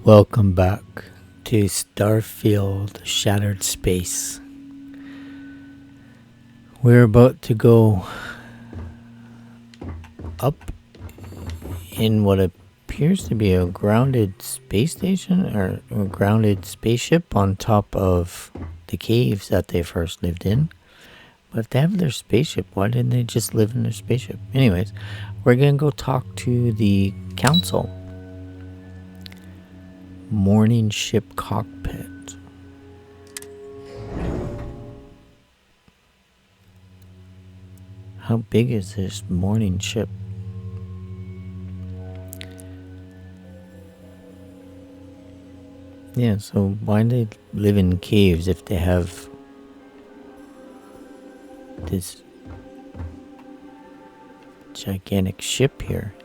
Welcome back to Starfield Shattered Space. We're about to go up in what appears to be a grounded space station or a grounded spaceship on top of the caves that they first lived in. But if they have their spaceship, why didn't they just live in their spaceship? Anyways, we're going to go talk to the council. Morning ship cockpit. How big is this morning ship? Yeah, so why do they live in caves if they have this gigantic ship here?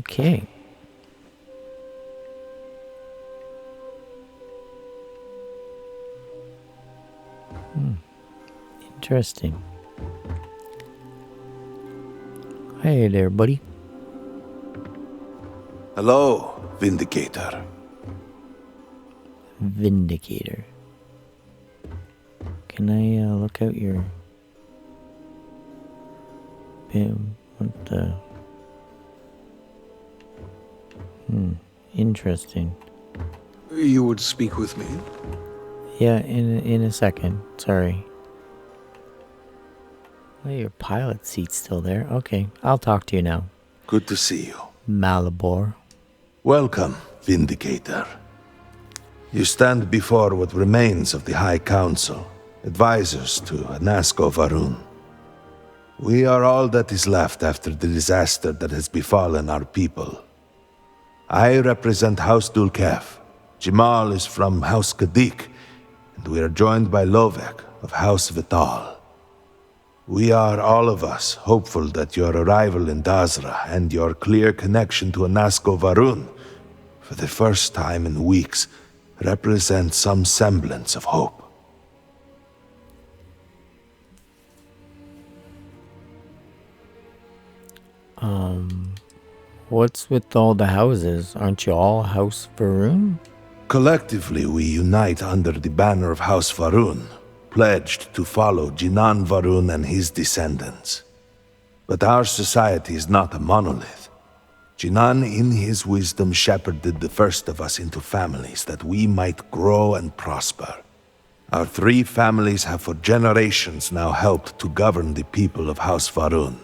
Okay. Interesting. Hey there, buddy. Hello, Vindicator. Vindicator. Can I look out your... What the... Interesting. You would speak with me? Yeah, in a second. Sorry. Oh, your pilot seat's still there. Okay, I'll talk to you now. Good to see you. Malabor. Welcome, Vindicator. You stand before what remains of the High Council, advisors to Anasco Varun. We are all that is left after the disaster that has befallen our people. I represent House Dulkef. Jamal is from House Kadik, and we are joined by Lovek of House Vital. We are, all of us, hopeful that your arrival in Dazra and your clear connection to Anasco Varun, for the first time in weeks, represent some semblance of hope. What's with all the houses? Aren't you all House Varun? Collectively, we unite under the banner of House Varun, pledged to follow Jinan Varun and his descendants. But our society is not a monolith. Jinan, in his wisdom, shepherded the first of us into families that we might grow and prosper. Our three families have for generations now helped to govern the people of House Varun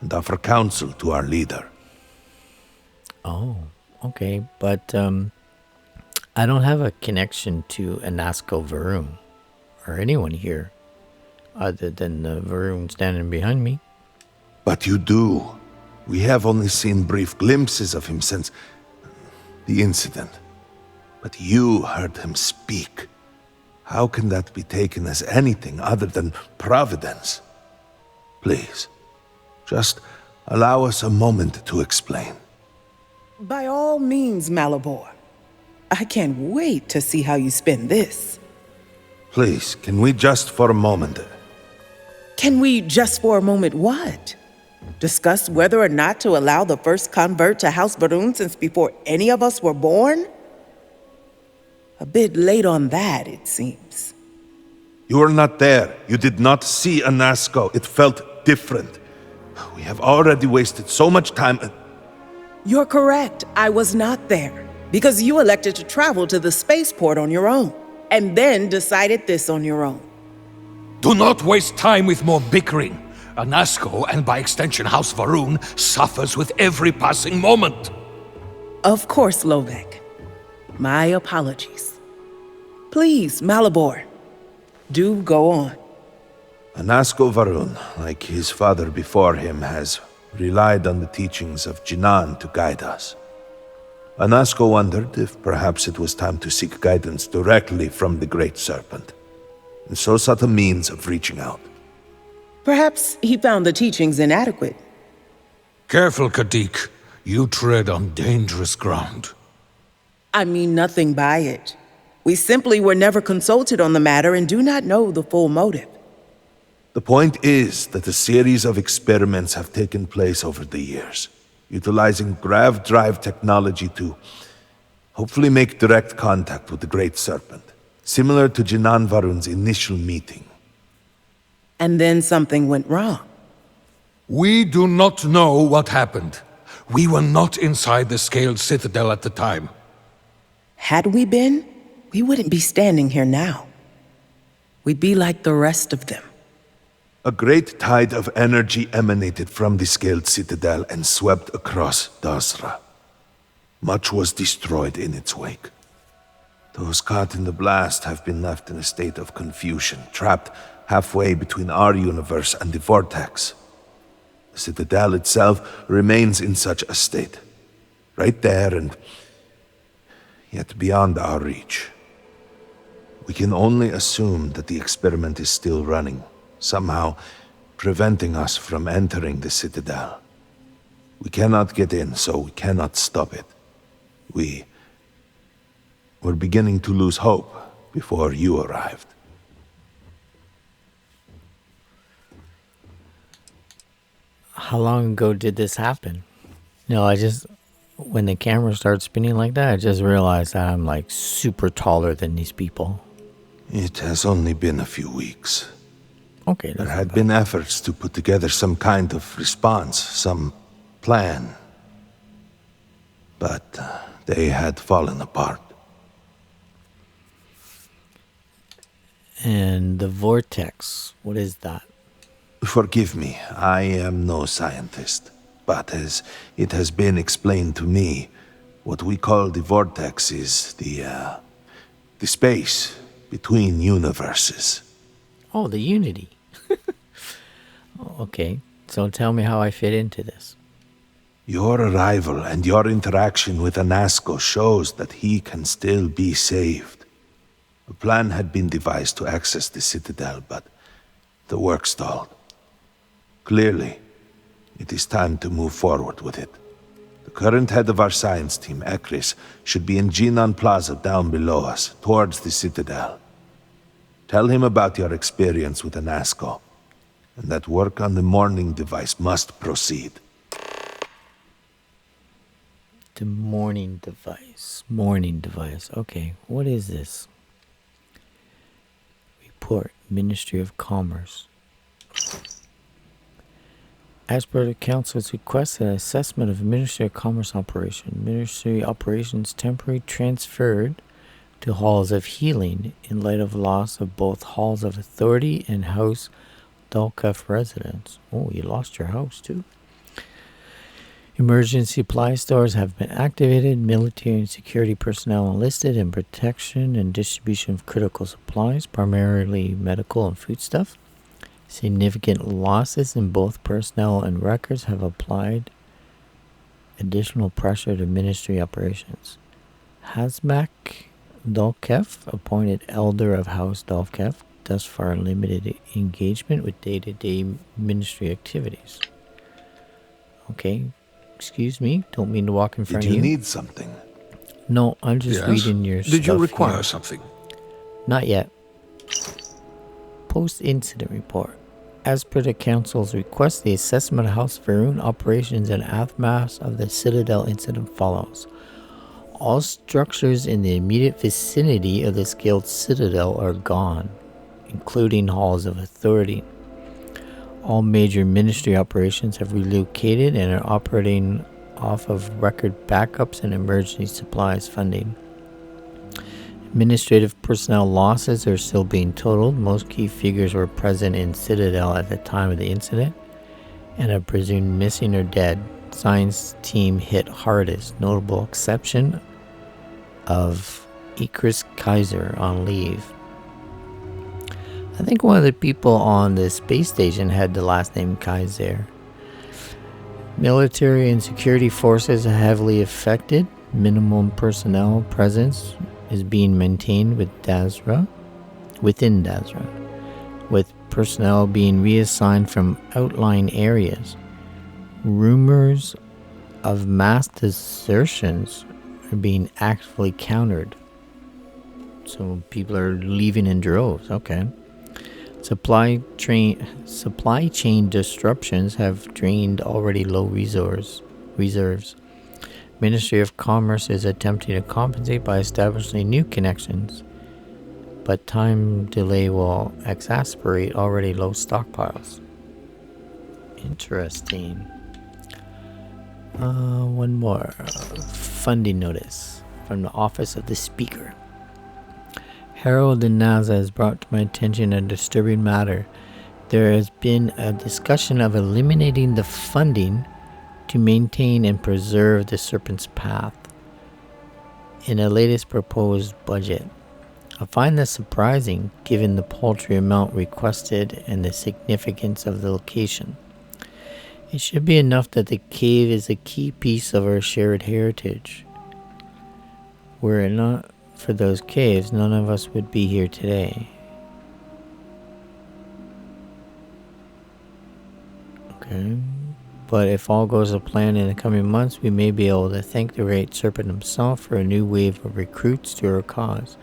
and offer counsel to our leader. Oh, okay, but I don't have a connection to Anasco Varun or anyone here other than the Varun standing behind me. But you do. We have only seen brief glimpses of him since the incident. But you heard him speak. How can that be taken as anything other than providence? Please, just allow us a moment to explain. By all means, Malabor. I can't wait to see how you spend this. Please, can we just for a moment... Can we just for a moment what? Discuss whether or not to allow the first convert to House Varun since before any of us were born? A bit late on that, it seems. You were not there. You did not see Anasco. It felt different. We have already wasted so much time... You're correct. I was not there. Because you elected to travel to the spaceport on your own. And then decided this on your own. Do not waste time with more bickering. Anasco, and by extension House Varun, suffers with every passing moment. Of course, Lovek. My apologies. Please, Malabor, do go on. Anasco Varun, like his father before him, has relied on the teachings of Jinan to guide us. Anasco wondered if perhaps it was time to seek guidance directly from the Great Serpent, and so sought a means of reaching out. Perhaps he found the teachings inadequate. Careful, Kadik. You tread on dangerous ground. I mean nothing by it. We simply were never consulted on the matter and do not know the full motive. The point is that a series of experiments have taken place over the years, utilizing grav drive technology to hopefully make direct contact with the Great Serpent, similar to Jinan Varun's initial meeting. And then something went wrong. We do not know what happened. We were not inside the Scaled Citadel at the time. Had we been, we wouldn't be standing here now. We'd be like the rest of them. A great tide of energy emanated from the Scaled Citadel and swept across Dasra. Much was destroyed in its wake. Those caught in the blast have been left in a state of confusion, trapped halfway between our universe and the Vortex. The Citadel itself remains in such a state, right there and yet beyond our reach. We can only assume that the experiment is still running, somehow preventing us from entering the Citadel. We cannot get in, so we cannot stop it. We're beginning to lose hope before you arrived. How long ago did this happen? No, when the camera starts spinning like that, I just realized that I'm like super taller than these people. It has only been a few weeks. Okay. There had been efforts to put together some kind of response, some plan. But they had fallen apart. And the vortex, what is that? Forgive me, I am no scientist. But as it has been explained to me, what we call the vortex is the space between universes. Oh, the unity. Okay, so tell me how I fit into this. Your arrival and your interaction with Anasco shows that he can still be saved. A plan had been devised to access the Citadel, but the work stalled. Clearly, it is time to move forward with it. The current head of our science team, Ekris, should be in Jinan Plaza down below us, towards the Citadel. Tell him about your experience with Anasco, and that work on the morning device must proceed. The morning device. Morning device. Okay, what is this? Report, Ministry of Commerce. As per the Council's request, an assessment of Ministry of Commerce operation. Ministry operations temporarily transferred to Halls of Healing in light of loss of both Halls of Authority and House Dalkef residence. Oh, you lost your house too. Emergency supply stores have been activated, military and security personnel enlisted in protection and distribution of critical supplies, primarily medical and foodstuff. Significant losses in both personnel and records have applied additional pressure to ministry operations. Hazmak Dalkef, appointed elder of House Dalkef, thus far limited engagement with day-to-day ministry activities. Okay. Excuse me, don't mean to walk in front of you. Did you need something? No, I'm just reading your stuff. Did you require here. something? Not yet. Post-incident report. As per the Council's request, the assessment of House Varun operations and aftermath of the Citadel incident follows. All structures in the immediate vicinity of the Scaled Citadel are gone, including Halls of Authority. All major ministry operations have relocated and are operating off of record backups and emergency supplies funding. Administrative personnel losses are still being totaled. Most key figures were present in Citadel at the time of the incident and are presumed missing or dead. Science team hit hardest, notable exception of Ekris Kaiser on leave. I think one of the people on the space station had the last name Kaiser. Military and security forces are heavily affected. Minimum personnel presence is being maintained within Dasra, with personnel being reassigned from outlying areas. Rumors of mass desertions are being actively countered. So people are leaving in droves. Okay. Supply chain disruptions have drained already low reserves. Ministry of Commerce is attempting to compensate by establishing new connections, but time delay will exacerbate already low stockpiles. Interesting. One more. Funding notice from the Office of the Speaker. Harold and Naza has brought to my attention a disturbing matter. There has been a discussion of eliminating the funding to maintain and preserve the Serpent's Path in a latest proposed budget. I find this surprising given the paltry amount requested and the significance of the location. It should be enough that the cave is a key piece of our shared heritage. Were it not for those caves, none of us would be here today. Okay. But if all goes to plan in the coming months, we may be able to thank the Great Serpent himself for a new wave of recruits to our cause.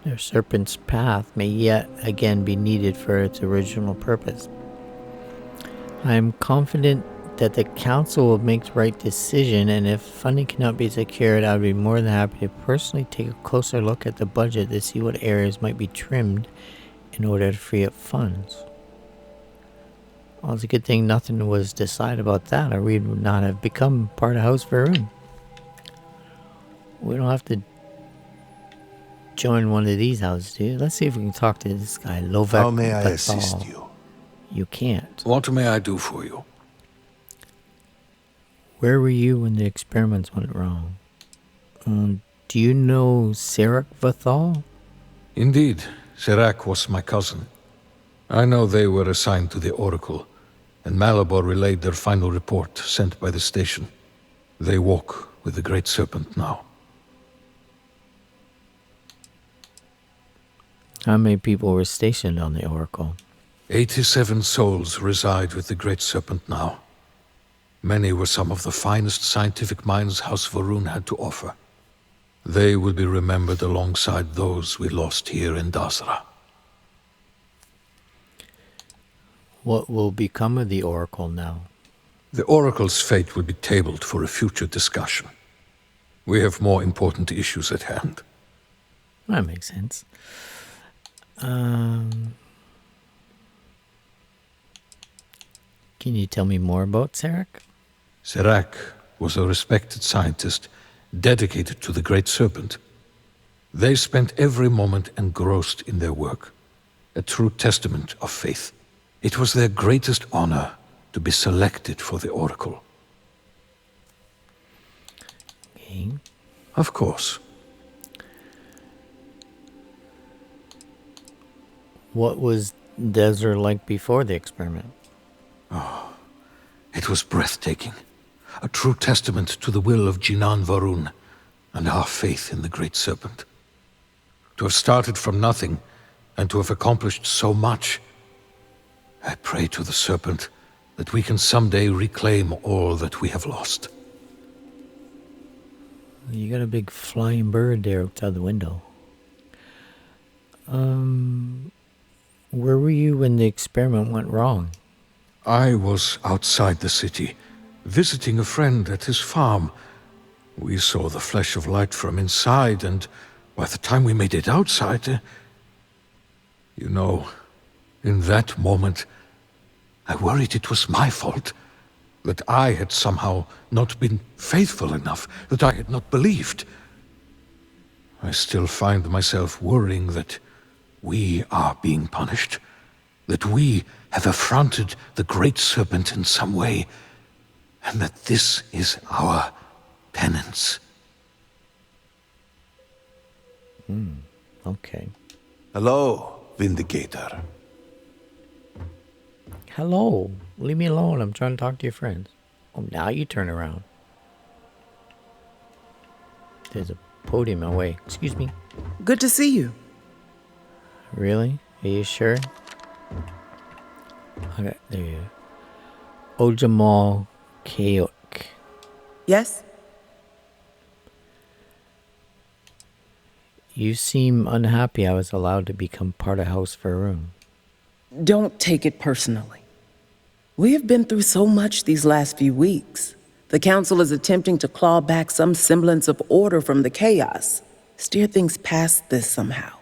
The Serpent's Path may yet again be needed for its original purpose. I am confident that the Council will make the right decision, and if funding cannot be secured, I would be more than happy to personally take a closer look at the budget to see what areas might be trimmed in order to free up funds. Well, it's a good thing nothing was decided about that, or we would not have become part of House Varun. We don't have to join one of these houses, dude. Let's see if we can talk to this guy, Lovek. How may I assist you? You can't. What may I do for you? Where were you when the experiments went wrong? Do you know Sarek Vathal? Indeed, Serac was my cousin. I know they were assigned to the Oracle, and Malabor relayed their final report sent by the station. They walk with the Great Serpent now. How many people were stationed on the Oracle? 87 souls reside with the Great Serpent now. Many were some of the finest scientific minds House Varun had to offer. They will be remembered alongside those we lost here in Dasra. What will become of the Oracle now? The Oracle's fate will be tabled for a future discussion. We have more important issues at hand. That makes sense. Can you tell me more about Sarek? Serac was a respected scientist dedicated to the Great Serpent. They spent every moment engrossed in their work, a true testament of faith. It was their greatest honor to be selected for the Oracle. Okay. Of course. What was Desert like before the experiment? It was breathtaking. A true testament to the will of Jinan Varun and our faith in the Great Serpent. To have started from nothing and to have accomplished so much, I pray to the Serpent that we can someday reclaim all that we have lost. You got a big flying bird there outside the window. Where were you when the experiment went wrong? I was outside the city, visiting a friend at his farm. We saw the flash of light from inside, and by the time we made it outside, you know, in that moment, I worried it was my fault. That I had somehow not been faithful enough, that I had not believed. I still find myself worrying that we are being punished, that we have affronted the Great Serpent in some way, and that this is our penance. Okay. Hello, Vindicator. Hello. Leave me alone. I'm trying to talk to your friends. Oh, now you turn around. There's a podium in my way. Excuse me. Good to see you. Really? Are you sure? Okay, there you go. Ojamal Kaok. Yes? You seem unhappy I was allowed to become part of House Varun. Don't take it personally. We have been through so much these last few weeks. The Council is attempting to claw back some semblance of order from the chaos, steer things past this somehow.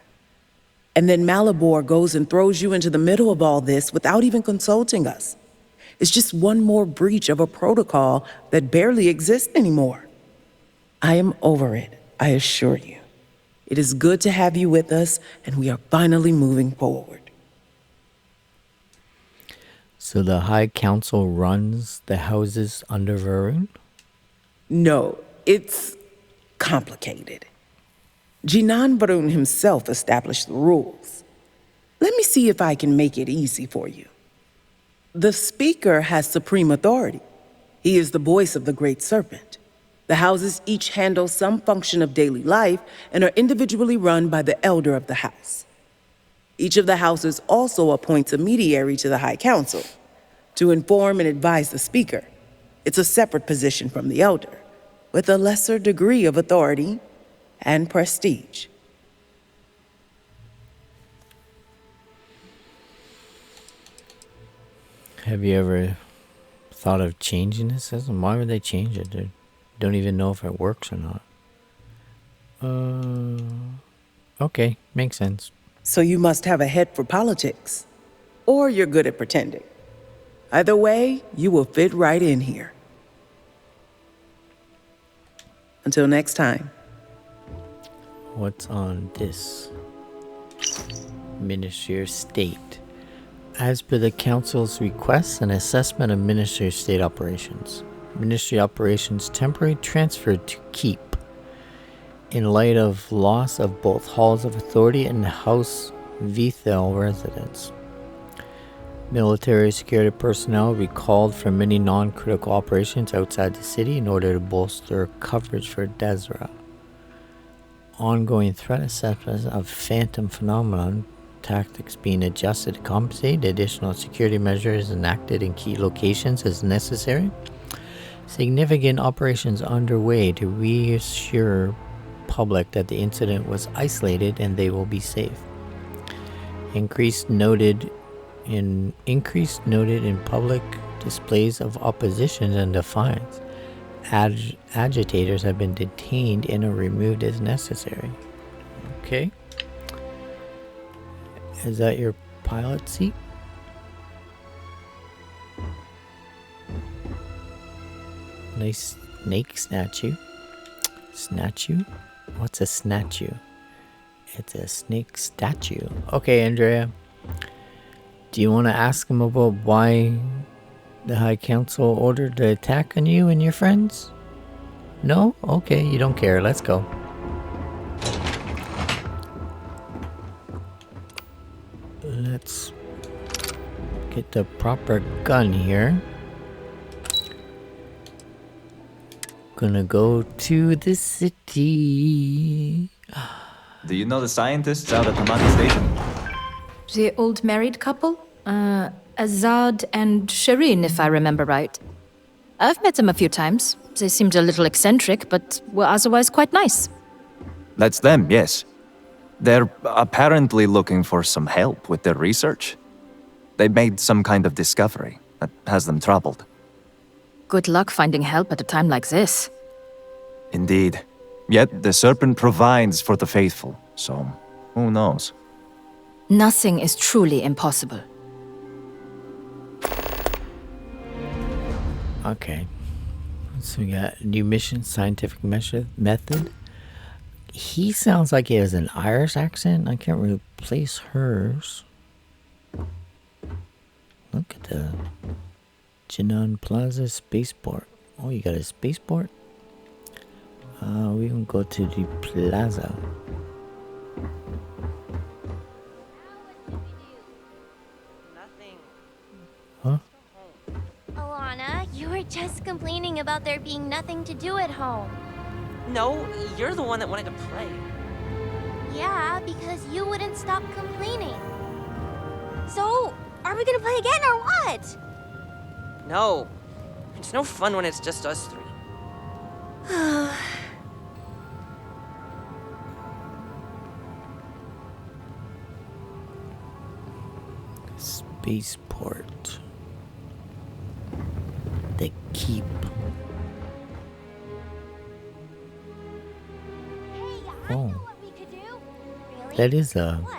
And then Malabor goes and throws you into the middle of all this without even consulting us. It's just one more breach of a protocol that barely exists anymore. I am over it, I assure you. It is good to have you with us, and we are finally moving forward. So the High Council runs the houses under Varun? No, it's complicated. Jinan Varun himself established the rules. Let me see if I can make it easy for you. The Speaker has supreme authority. He is the voice of the Great Serpent. The houses each handle some function of daily life and are individually run by the Elder of the House. Each of the houses also appoints a mediary to the High Council to inform and advise the Speaker. It's a separate position from the Elder, with a lesser degree of authority and prestige. Have you ever thought of changing the system? Why would they change it? They don't even know if it works or not. Okay, makes sense. So you must have a head for politics, or you're good at pretending. Either way, you will fit right in here. Until next time. What's on this? Ministry of State. As per the Council's request, an assessment of Ministry of State operations. Ministry operations temporarily transferred to Keep. In light of loss of both Halls of Authority and House Vithel residents. Military security personnel recalled from many non-critical operations outside the city in order to bolster coverage for Desra. Ongoing threat assessment of phantom phenomenon tactics being adjusted to compensate. Additional security measures enacted in key locations as necessary. Significant operations underway to reassure public that the incident was isolated and they will be safe. Increased noted in public displays of opposition and defiance. Agitators have been detained and are removed as necessary. Okay. Is that your pilot seat? Nice snake statue. Statue? What's a statue? It's a snake statue. Okay, Andrea. Do you want to ask him about why the High Council ordered the attack on you and your friends? No? Okay, you don't care. Let's go. Let's get the proper gun here. Gonna go to the city. Do you know the scientists out at Hamani Station? The old married couple? Azad and Shireen, if I remember right. I've met them a few times. They seemed a little eccentric, but were otherwise quite nice. That's them, yes. They're apparently looking for some help with their research. They made some kind of discovery that has them troubled. Good luck finding help at a time like this. Indeed. Yet the Serpent provides for the faithful, so who knows? Nothing is truly impossible. Okay. So we got new mission, scientific method. He sounds like he has an Irish accent. I can't really place hers. Look at the Jinan Plaza spaceport. Oh, you got a spaceport? We can go to the plaza. Huh? Alana, you were just complaining about there being nothing to do at home. No, you're the one that wanted to play. Yeah, because you wouldn't stop complaining. So, are we gonna play again or what? No, it's no fun when it's just us three. spaceport. The keep. Hey, I Oh. know what we could do. Really? That is a... What?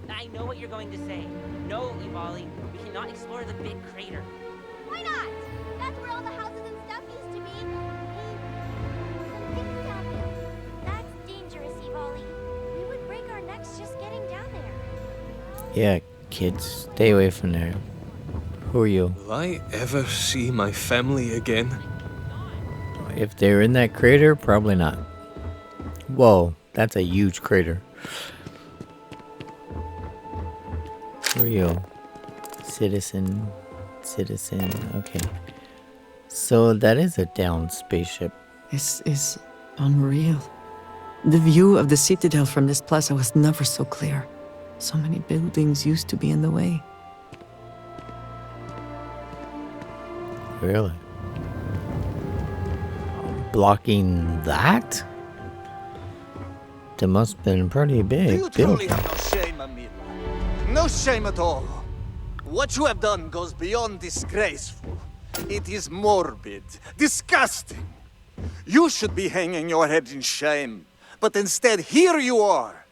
I know what you're going to say. No, Ivali, we cannot explore the big crater. Why not? That's where all the houses and stuff used to be. Some things down there. That's dangerous, Ivali. We would break our necks just getting down there. Yeah, kids, stay away from there. Who are you? Will I ever see my family again? If they're in that crater, probably not. Whoa, that's a huge crater. Who are you? Citizen. Okay. So that is a downed spaceship. This is unreal. The view of the Citadel from this plaza was never so clear. So many buildings used to be in the way. Really? Blocking that? That must have been pretty big. You truly have no shame, Amila. No shame at all. What you have done goes beyond disgraceful. It is morbid, disgusting. You should be hanging your head in shame. But instead, here you are,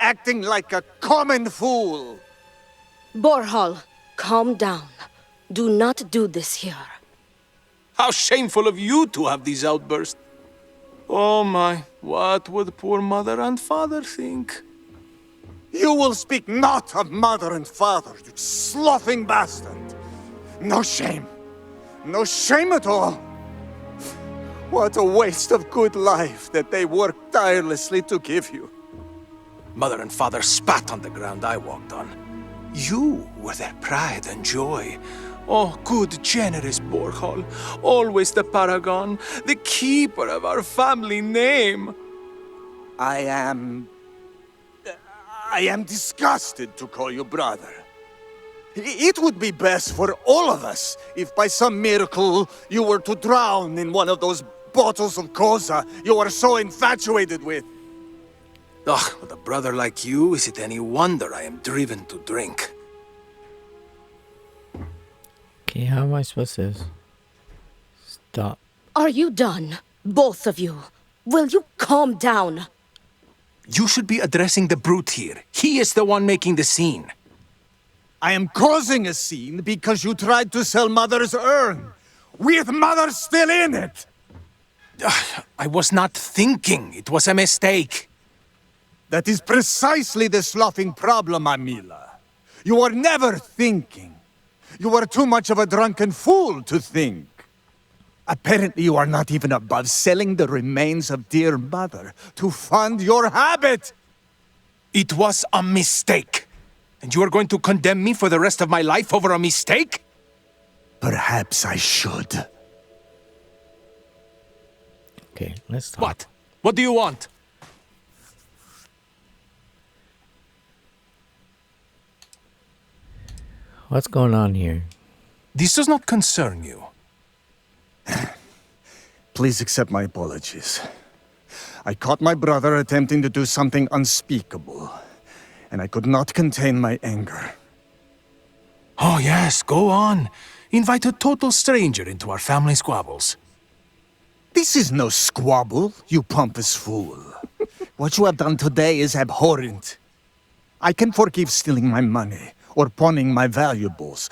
acting like a common fool. Borhal, calm down. Do not do this here. How shameful of you to have these outbursts. Oh my, what would poor mother and father think? You will speak not of mother and father, you sloughing bastard. No shame. No shame at all. What a waste of good life that they worked tirelessly to give you. Mother and father spat on the ground I walked on. You were their pride and joy. Oh, good, generous Borhal, always the paragon, the keeper of our family name. I am disgusted to call you brother. It would be best for all of us if by some miracle you were to drown in one of those bottles of Koza you are so infatuated with. Ugh, with a brother like you, is it any wonder I am driven to drink? Okay, how am I supposed to stop? Are you done? Both of you. Will you calm down? You should be addressing the brute here. He is the one making the scene. I am causing a scene because you tried to sell Mother's urn, with Mother still in it. I was not thinking. It was a mistake. That is precisely the sloughing problem, Amila. You are never thinking. You are too much of a drunken fool to think. Apparently you are not even above selling the remains of dear Mother to fund your habit. It was a mistake. And you are going to condemn me for the rest of my life over a mistake? Perhaps I should. Okay, let's talk. What? What do you want? What's going on here? This does not concern you. Please accept my apologies. I caught my brother attempting to do something unspeakable, and I could not contain my anger. Oh yes, go on. Invite a total stranger into our family squabbles. This is no squabble, you pompous fool. What you have done today is abhorrent. I can forgive stealing my money or pawning my valuables.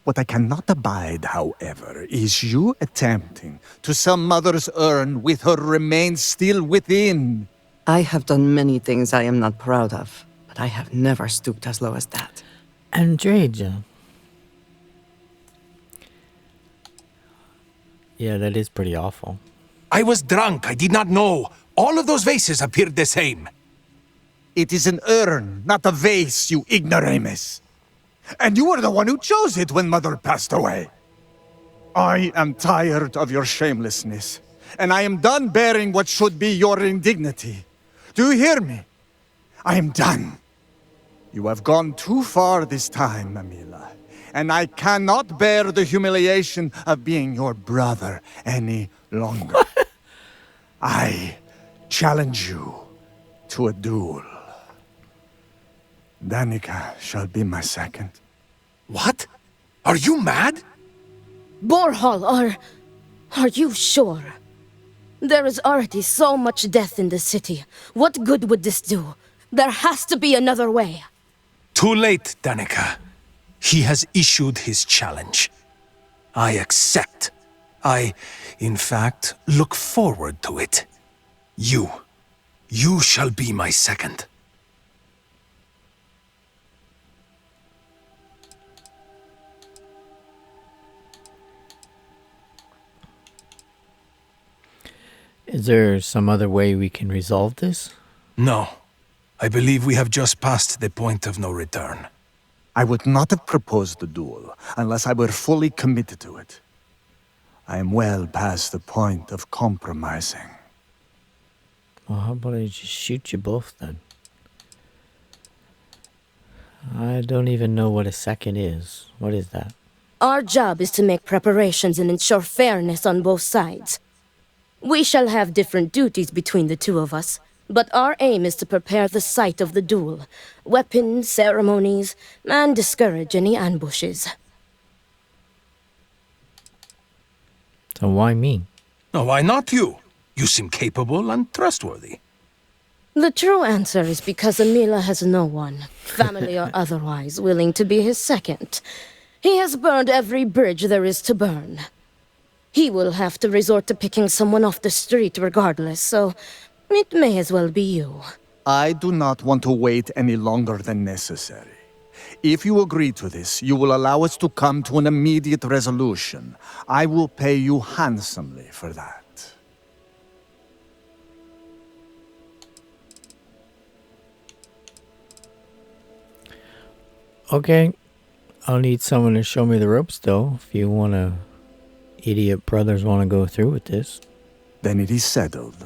What I cannot abide, however, is you attempting to sell Mother's urn with her remains still within. I have done many things I am not proud of, but I have never stooped as low as that. Andreja. Yeah, that is pretty awful. I was drunk. I did not know. All of those vases appeared the same. It is an urn, not a vase, you ignoramus. And you were the one who chose it when Mother passed away. I am tired of your shamelessness, and I am done bearing what should be your indignity. Do you hear me? I am done. You have gone too far this time, Amila, and I cannot bear the humiliation of being your brother any longer. I challenge you to a duel. Danica shall be my second. What? Are you mad? Borhal, are you sure? There is already so much death in the city. What good would this do? There has to be another way. Too late, Danica. He has issued his challenge. I accept. In fact, look forward to it. You shall be my second. Is there some other way we can resolve this? No. I believe we have just passed the point of no return. I would not have proposed the duel unless I were fully committed to it. I am well past the point of compromising. Well, how about I just shoot you both then? I don't even know what a second is. What is that? Our job is to make preparations and ensure fairness on both sides. We shall have different duties between the two of us, but our aim is to prepare the site of the duel, weapons, ceremonies, and discourage any ambushes. So why me? Oh, why not you? You seem capable and trustworthy. The true answer is because Amila has no one, family or otherwise, willing to be his second. He has burned every bridge there is to burn. He will have to resort to picking someone off the street regardless, so it may as well be you. I do not want to wait any longer than necessary. If you agree to this, you will allow us to come to an immediate resolution. I will pay you handsomely for that. Okay. I'll need someone to show me the ropes though, if you idiot brothers want to go through with this. Then it is settled.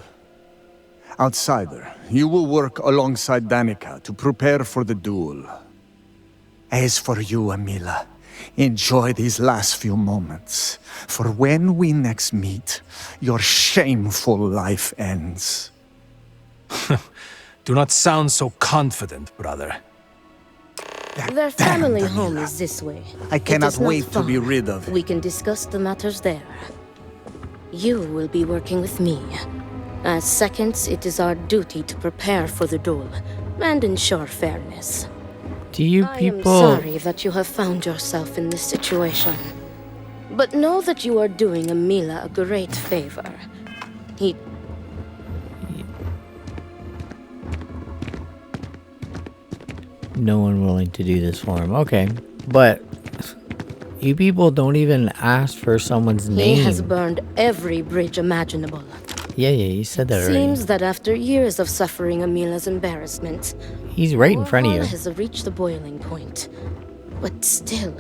Outsider, you will work alongside Danica to prepare for the duel. As for you, Amila, enjoy these last few moments. For when we next meet, your shameful life ends. Do not sound so confident, brother. Their family home is this way. I cannot It is not wait to be far. rid of it. We can discuss the matters there. You will be working with me. As seconds, it is our duty to prepare for the duel and ensure fairness. Do you I people... am sorry that you have found yourself in this situation. But know that you are doing Amila a great favor. He... No one willing to do this for him. Okay. But you people don't even ask for someone's name. He has burned every bridge imaginable. Yeah, you said that already. Seems that after years of suffering Amila's embarrassment, He's right in front of you. Borhal has reached the boiling point. But still,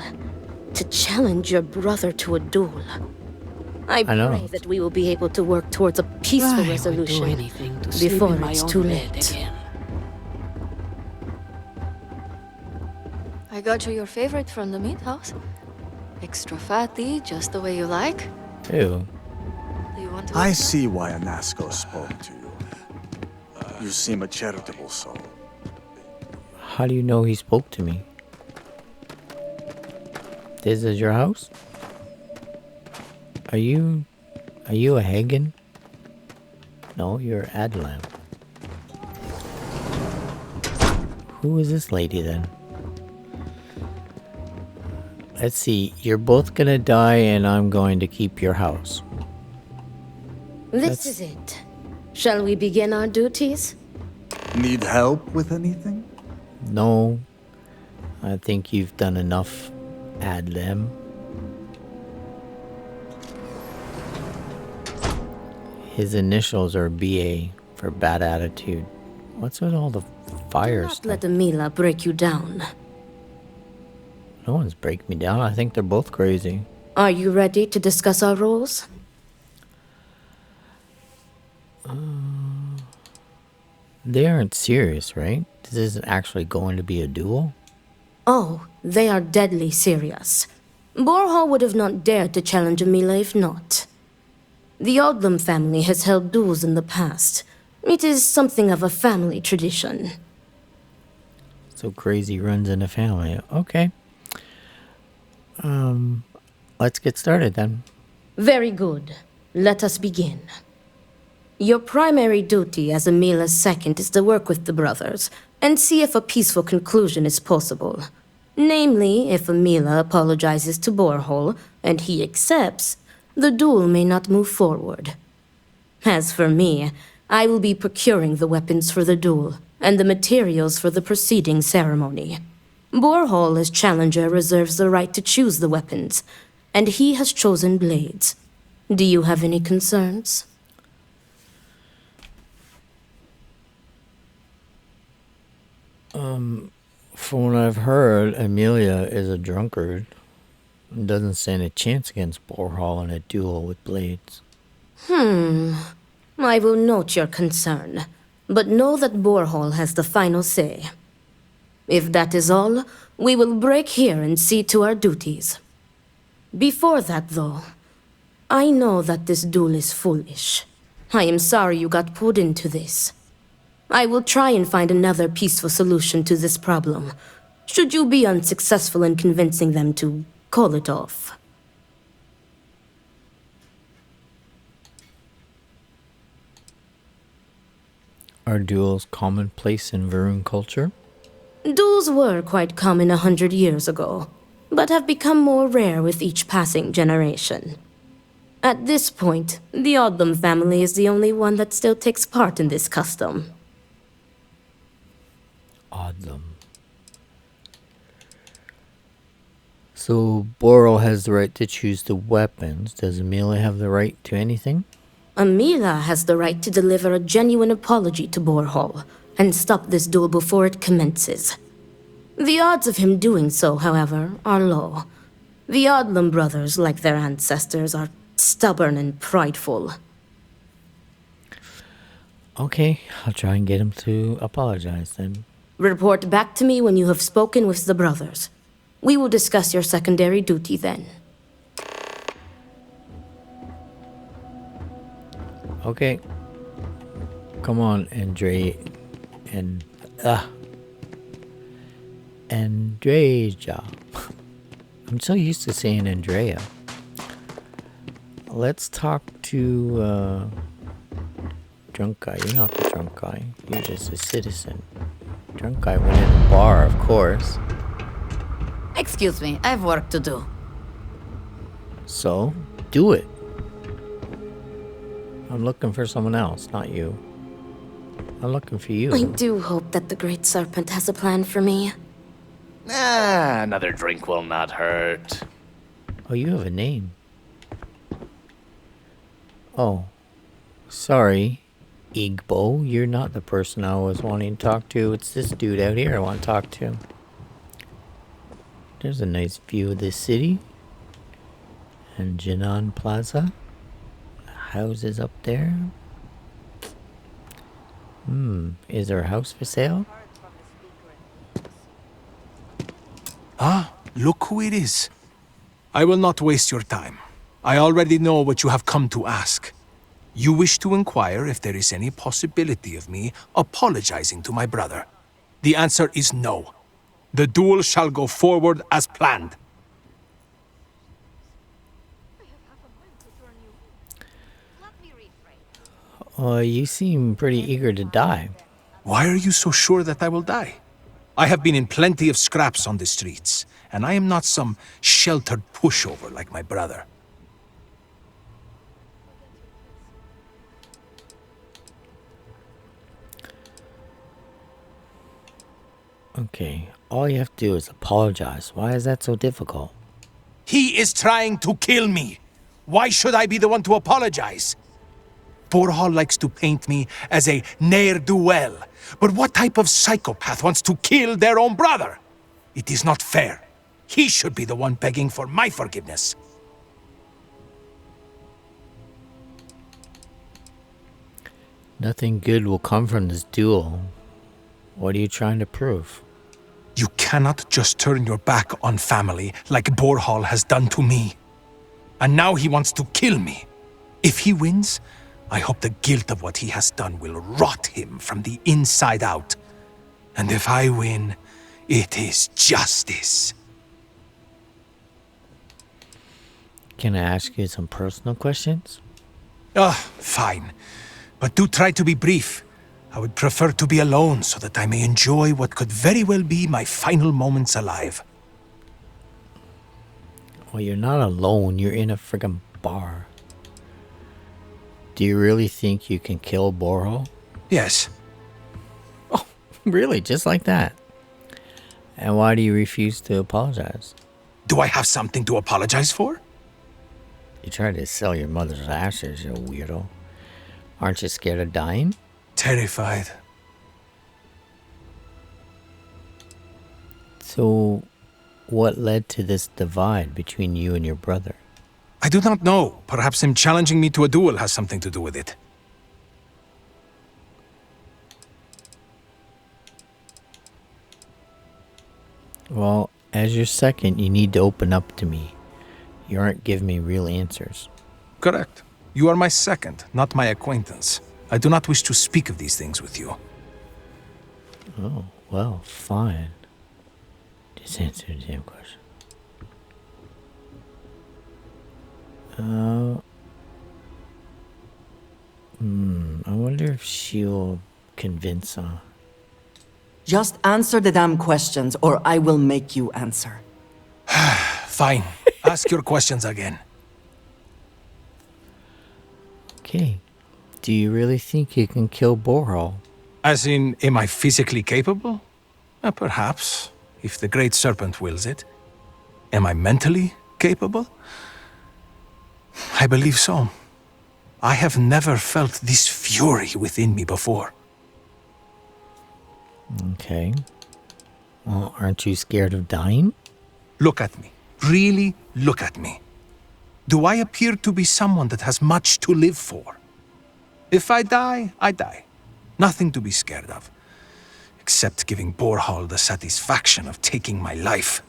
to challenge your brother to a duel. I know. pray that we will be able to work towards a peaceful resolution before it's too late. I got you your favorite from the meat house. Extra fatty, just the way you like. Ew. Do you want to I eat see why Anasco spoke to you. You seem a charitable soul. How do you know he spoke to me? This is your house? Are you a Hagen? No, you're Adlam. Who is this lady then? Let's see, you're both gonna die and I'm going to keep your house. This is it. Shall we begin our duties? Need help with anything? No, I think you've done enough, Adlam. His initials are BA for bad attitude. What's with all the fire Do not stuff? let Amila break you down. No one's break me down. I think they're both crazy. Are you ready to discuss our roles? They aren't serious, right? This isn't actually going to be a duel? Oh, they are deadly serious. Borhal would have not dared to challenge Amila if not. The Odlum family has held duels in the past. It is something of a family tradition. So crazy runs in the family. Okay. Let's get started then. Very good. Let us begin. Your primary duty as Emila's second is to work with the brothers and see if a peaceful conclusion is possible. Namely, if Emila apologizes to Borehole and he accepts, the duel may not move forward. As for me, I will be procuring the weapons for the duel and the materials for the preceding ceremony. Borehole as challenger reserves the right to choose the weapons, and he has chosen blades. Do you have any concerns? From what I've heard, Amelia is a drunkard and doesn't stand a chance against Borehall in a duel with blades. I will note your concern, but know that Borehall has the final say. If that is all, we will break here and see to our duties. Before that, though, I know that this duel is foolish. I am sorry you got pulled into this. I will try and find another peaceful solution to this problem, should you be unsuccessful in convincing them to call it off. Are duels commonplace in Varun culture? Duels were quite common 100 years ago, but have become more rare with each passing generation. At this point, the Odlum family is the only one that still takes part in this custom. Odlum. So Borehall has the right to choose the weapons. Does Amelia have the right to anything? Amila has the right to deliver a genuine apology to Borehall and stop this duel before it commences. The odds of him doing so, however, are low. The Odlum brothers, like their ancestors, are stubborn and prideful. Okay, I'll try and get him to apologize then. Report back to me when you have spoken with the brothers. We will discuss your secondary duty then. Okay. Come on, Andreja. I'm so used to saying Andrea. Let's talk to drunk guy. You're not the drunk guy. You're just a citizen. Drunk guy went in a bar, of course. Excuse me, I have work to do. So, do it. I'm looking for someone else, not you. I'm looking for you. I do hope that the Great Serpent has a plan for me. Another drink will not hurt. Oh, you have a name. Oh, sorry, Igbo. You're not the person I was wanting to talk to. It's this dude out here I want to talk to. There's a nice view of this city. And Jinan Plaza. Houses up there. Is there a house for sale? Ah, look who it is. I will not waste your time. I already know what you have come to ask. You wish to inquire if there is any possibility of me apologizing to my brother. The answer is no. The duel shall go forward as planned. You seem pretty eager to die. Why are you so sure that I will die? I have been in plenty of scraps on the streets, and I am not some sheltered pushover like my brother. Okay, all you have to do is apologize. Why is that so difficult? He is trying to kill me. Why should I be the one to apologize? Borehall likes to paint me as a ne'er-do-well. But what type of psychopath wants to kill their own brother? It is not fair. He should be the one begging for my forgiveness. Nothing good will come from this duel. What are you trying to prove? You cannot just turn your back on family like Borehall has done to me. And now he wants to kill me. If he wins, I hope the guilt of what he has done will rot him from the inside out. And if I win, it is justice. Can I ask you some personal questions? Fine. But do try to be brief. I would prefer to be alone so that I may enjoy what could very well be my final moments alive. Well, you're not alone. You're in a friggin' bar. Do you really think you can kill Borhol? Yes. Oh, really? Just like that? And why do you refuse to apologize? Do I have something to apologize for? You tried to sell your mother's ashes, you weirdo. Aren't you scared of dying? Terrified. So, what led to this divide between you and your brother? I do not know. Perhaps him challenging me to a duel has something to do with it. Well, as your second, you need to open up to me. You aren't giving me real answers. Correct. You are my second, not my acquaintance. I do not wish to speak of these things with you. Oh, well, fine. Just answer the damn question. I wonder if she'll convince Just answer the damn questions, or I will make you answer. Fine. Ask your questions again. Okay. Do you really think you can kill Borhol? As in, am I physically capable? Perhaps, if the Great Serpent wills it. Am I mentally capable? I believe so. I have never felt this fury within me before. Okay. Well, aren't you scared of dying? Look at me. Really look at me. Do I appear to be someone that has much to live for? If I die, I die. Nothing to be scared of. Except giving Borhol the satisfaction of taking my life.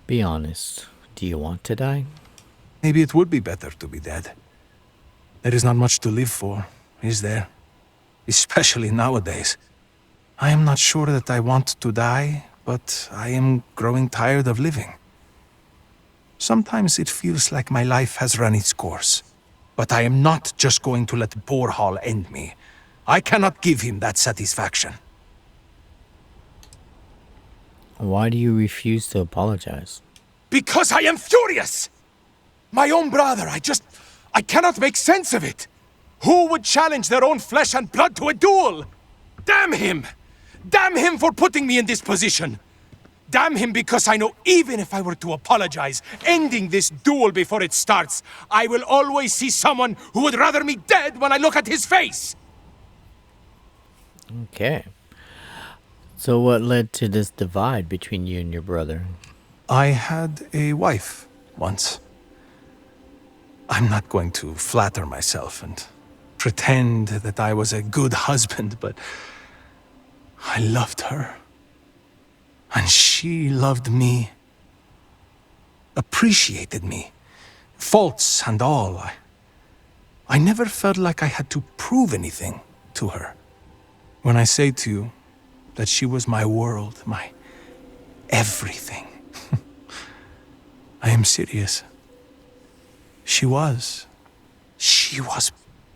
Be honest. Do you want to die? Maybe it would be better to be dead. There is not much to live for, is there? Especially nowadays. I am not sure that I want to die, but I am growing tired of living. Sometimes it feels like my life has run its course. But I am not just going to let Borhol end me. I cannot give him that satisfaction. Why do you refuse to apologize? Because I am furious! My own brother, I cannot make sense of it. Who would challenge their own flesh and blood to a duel? Damn him! Damn him for putting me in this position! Damn him because I know even if I were to apologize, ending this duel before it starts, I will always see someone who would rather me dead when I look at his face! Okay. So what led to this divide between you and your brother? I had a wife once. I'm not going to flatter myself and pretend that I was a good husband, but I loved her. And she loved me, appreciated me, faults and all. I never felt like I had to prove anything to her. When I say to you that she was my world, my everything, I am serious. She was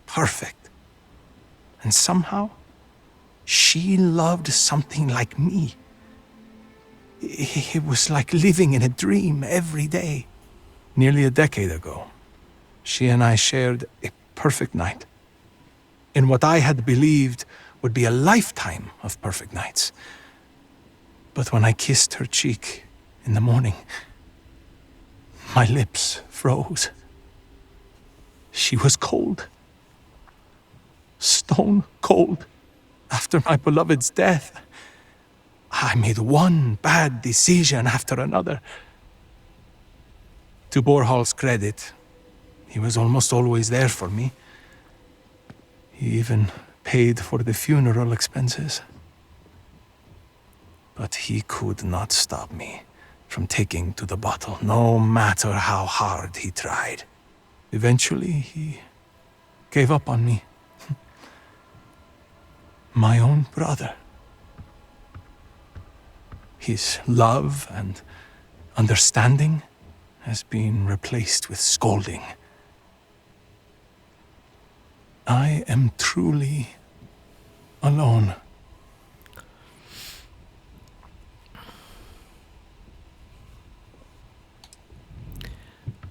perfect. And somehow, she loved something like me. It was like living in a dream every day. Nearly a decade ago, she and I shared a perfect night. In what I had believed would be a lifetime of perfect nights. But when I kissed her cheek in the morning, my lips froze. She was cold. Stone cold. After my beloved's death, I made one bad decision after another. To Borhal's credit, he was almost always there for me. He even paid for the funeral expenses. But he could not stop me from taking to the bottle, no matter how hard he tried. Eventually, he gave up on me. My own brother. His love and understanding has been replaced with scolding. I am truly alone.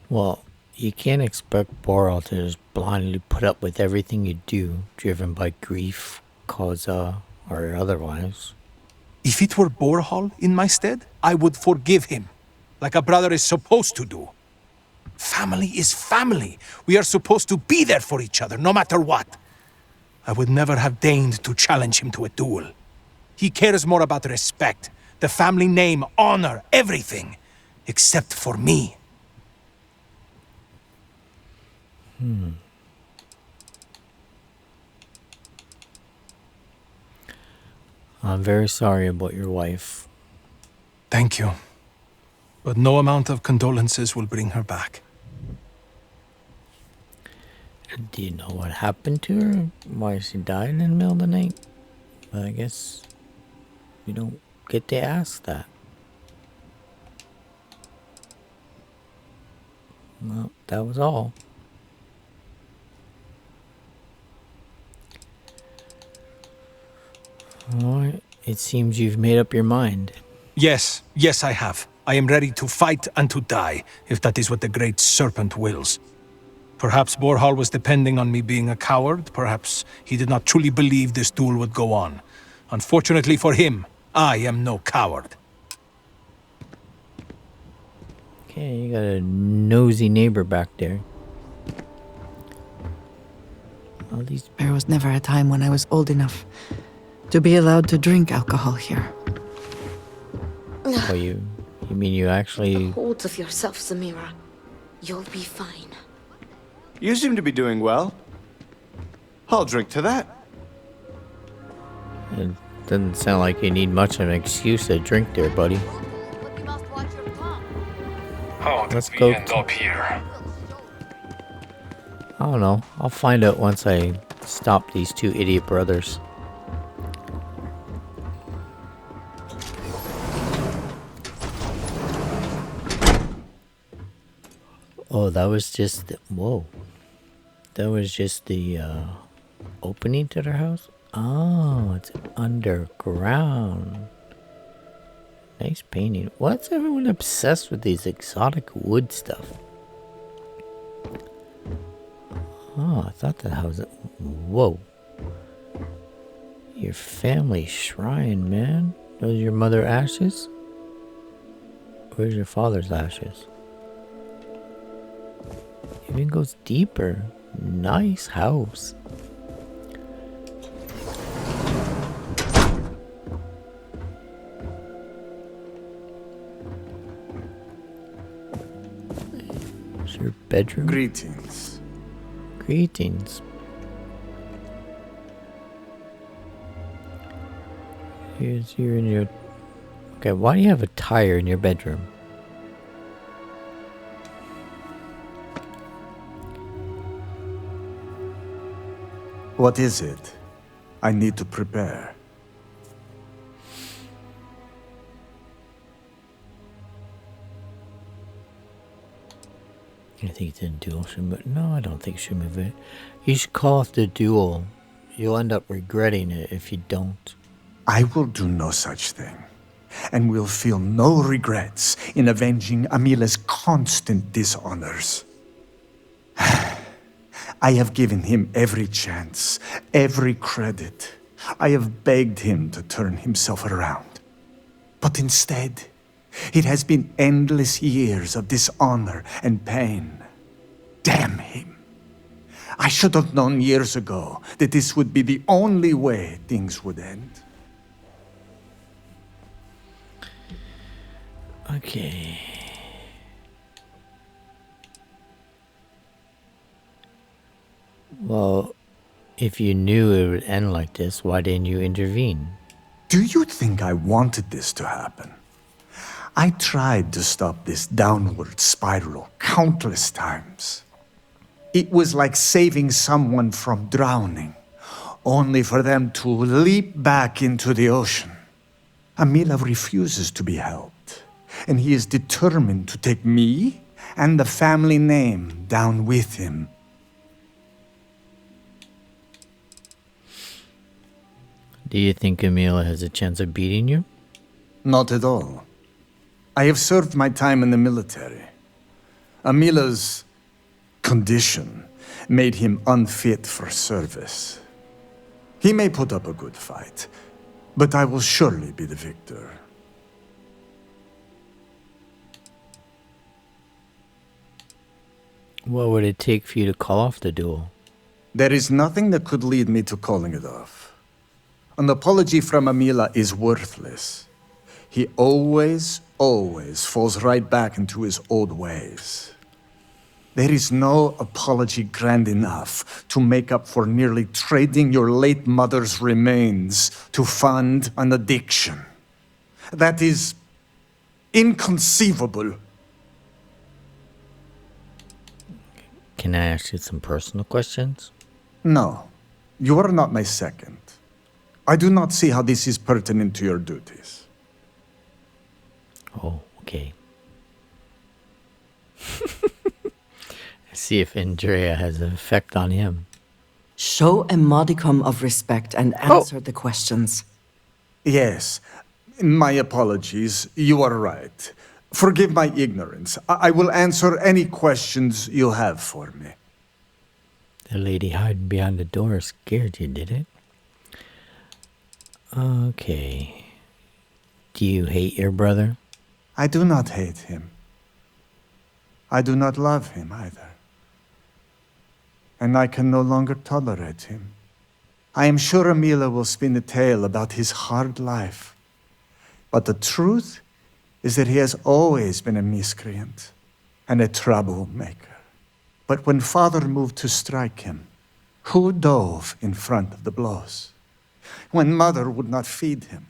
Well, you can't expect Boral to just blindly put up with everything you do, driven by grief, causa, or otherwise. If it were Borhall in my stead, I would forgive him, like a brother is supposed to do. Family is family. We are supposed to be there for each other, no matter what. I would never have deigned to challenge him to a duel. He cares more about respect, the family name, honor, everything, except for me. I'm very sorry about your wife. Thank you. But no amount of condolences will bring her back. Do you know what happened to her? Why she died in the middle of the night? I guess we don't get to ask that. Well, that was all. Alright, it seems you've made up your mind. Yes, I have. I am ready to fight and to die, if that is what the Great Serpent wills. Perhaps Borhall was depending on me being a coward. Perhaps he did not truly believe this duel would go on. Unfortunately for him, I am no coward. Okay, you got a nosy neighbor back there. All these... There was never a time when I was old enough to be allowed to drink alcohol here. Oh, you mean you actually... Hold of yourself, Samira. You'll be fine. You seem to be doing well. I'll drink to that. It doesn't sound like you need much of an excuse to drink there, buddy. How Let's did go we end up here? I don't know. I'll find out once I stop these two idiot brothers. Oh, that was just... Whoa. That was just the opening to their house? Oh, it's underground. Nice painting. What's everyone obsessed with these exotic wood stuff? Oh, I thought that house... Whoa. Your family shrine, man. Those your mother's ashes? Where's your father's ashes? Even goes deeper. Nice house. Is your bedroom? Greetings. Greetings. Here's you in your... Okay, why do you have a tire in your bedroom? What is it? I need to prepare. I think it's a duel should move. No, I don't think it should move it. You should call off the duel. You'll end up regretting it if you don't. I will do no such thing, and will feel no regrets in avenging Amila's constant dishonors. I have given him every chance, every credit. I have begged him to turn himself around. But instead, it has been endless years of dishonor and pain. Damn him. I should have known years ago that this would be the only way things would end. Okay. Well, if you knew it would end like this, why didn't you intervene? Do you think I wanted this to happen? I tried to stop this downward spiral countless times. It was like saving someone from drowning, only for them to leap back into the ocean. Amila refuses to be helped, and he is determined to take me and the family name down with him. Do you think Amila has a chance of beating you? Not at all. I have served my time in the military. Amila's condition made him unfit for service. He may put up a good fight, but I will surely be the victor. What would it take for you to call off the duel? There is nothing that could lead me to calling it off. An apology from Amila is worthless. He always falls right back into his old ways. There is no apology grand enough to make up for nearly trading your late mother's remains to fund an addiction. That is inconceivable. Can I ask you some personal questions? No, you are not my second. I do not see how this is pertinent to your duties. Oh, okay. See if Andrea has an effect on him. Show a modicum of respect and answer the questions. Yes, my apologies. You are right. Forgive my ignorance. I will answer any questions you have for me. The lady hiding behind the door scared you, did it? Okay. Do you hate your brother? I do not hate him. I do not love him either. And I can no longer tolerate him. I am sure Amila will spin a tale about his hard life. But the truth is that he has always been a miscreant and a troublemaker. But when father moved to strike him, who dove in front of the blows? When mother would not feed him,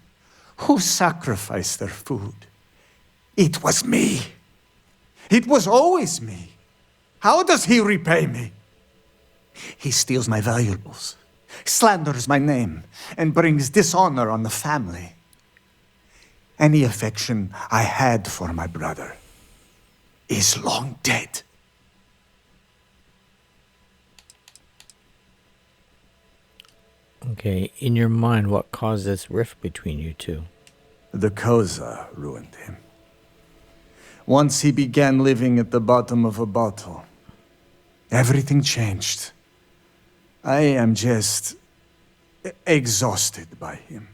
who sacrificed their food? It was me. It was always me. How does he repay me? He steals my valuables, slanders my name, and brings dishonor on the family. Any affection I had for my brother is long dead. Okay, in your mind, what caused this rift between you two? The Koza ruined him. Once he began living at the bottom of a bottle, everything changed. I am just exhausted by him.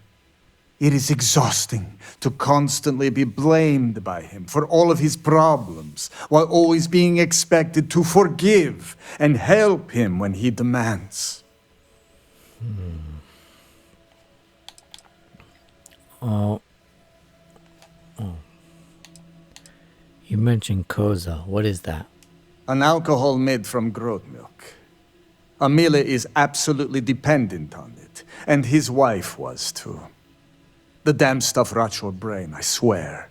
It is exhausting to constantly be blamed by him for all of his problems, while always being expected to forgive and help him when he demands. Oh. You mentioned Koza. What is that? An alcohol made from goat milk. Amila is absolutely dependent on it, and his wife was too. The damn stuff rots your brain, I swear.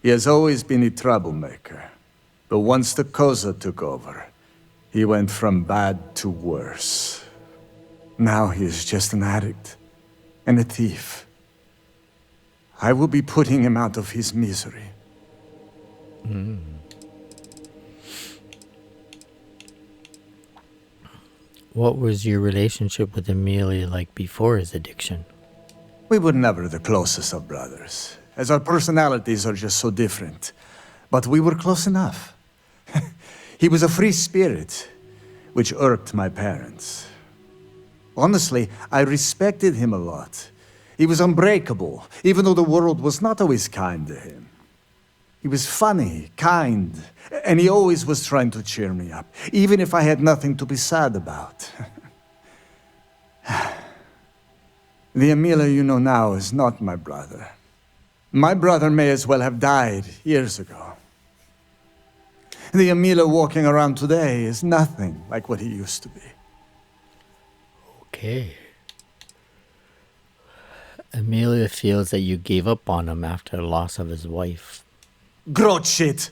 He has always been a troublemaker, but once the Koza took over, he went from bad to worse. Now he is just an addict and a thief. I will be putting him out of his misery. What was your relationship with Amelia like before his addiction? We were never the closest of brothers, as our personalities are just so different. But we were close enough. He was a free spirit, which irked my parents. Honestly, I respected him a lot. He was unbreakable, even though the world was not always kind to him. He was funny, kind, and he always was trying to cheer me up, even if I had nothing to be sad about. The Amila you know now is not my brother. My brother may as well have died years ago. The Amila walking around today is nothing like what he used to be. Okay. Amelia feels that you gave up on him after the loss of his wife. Grot shit!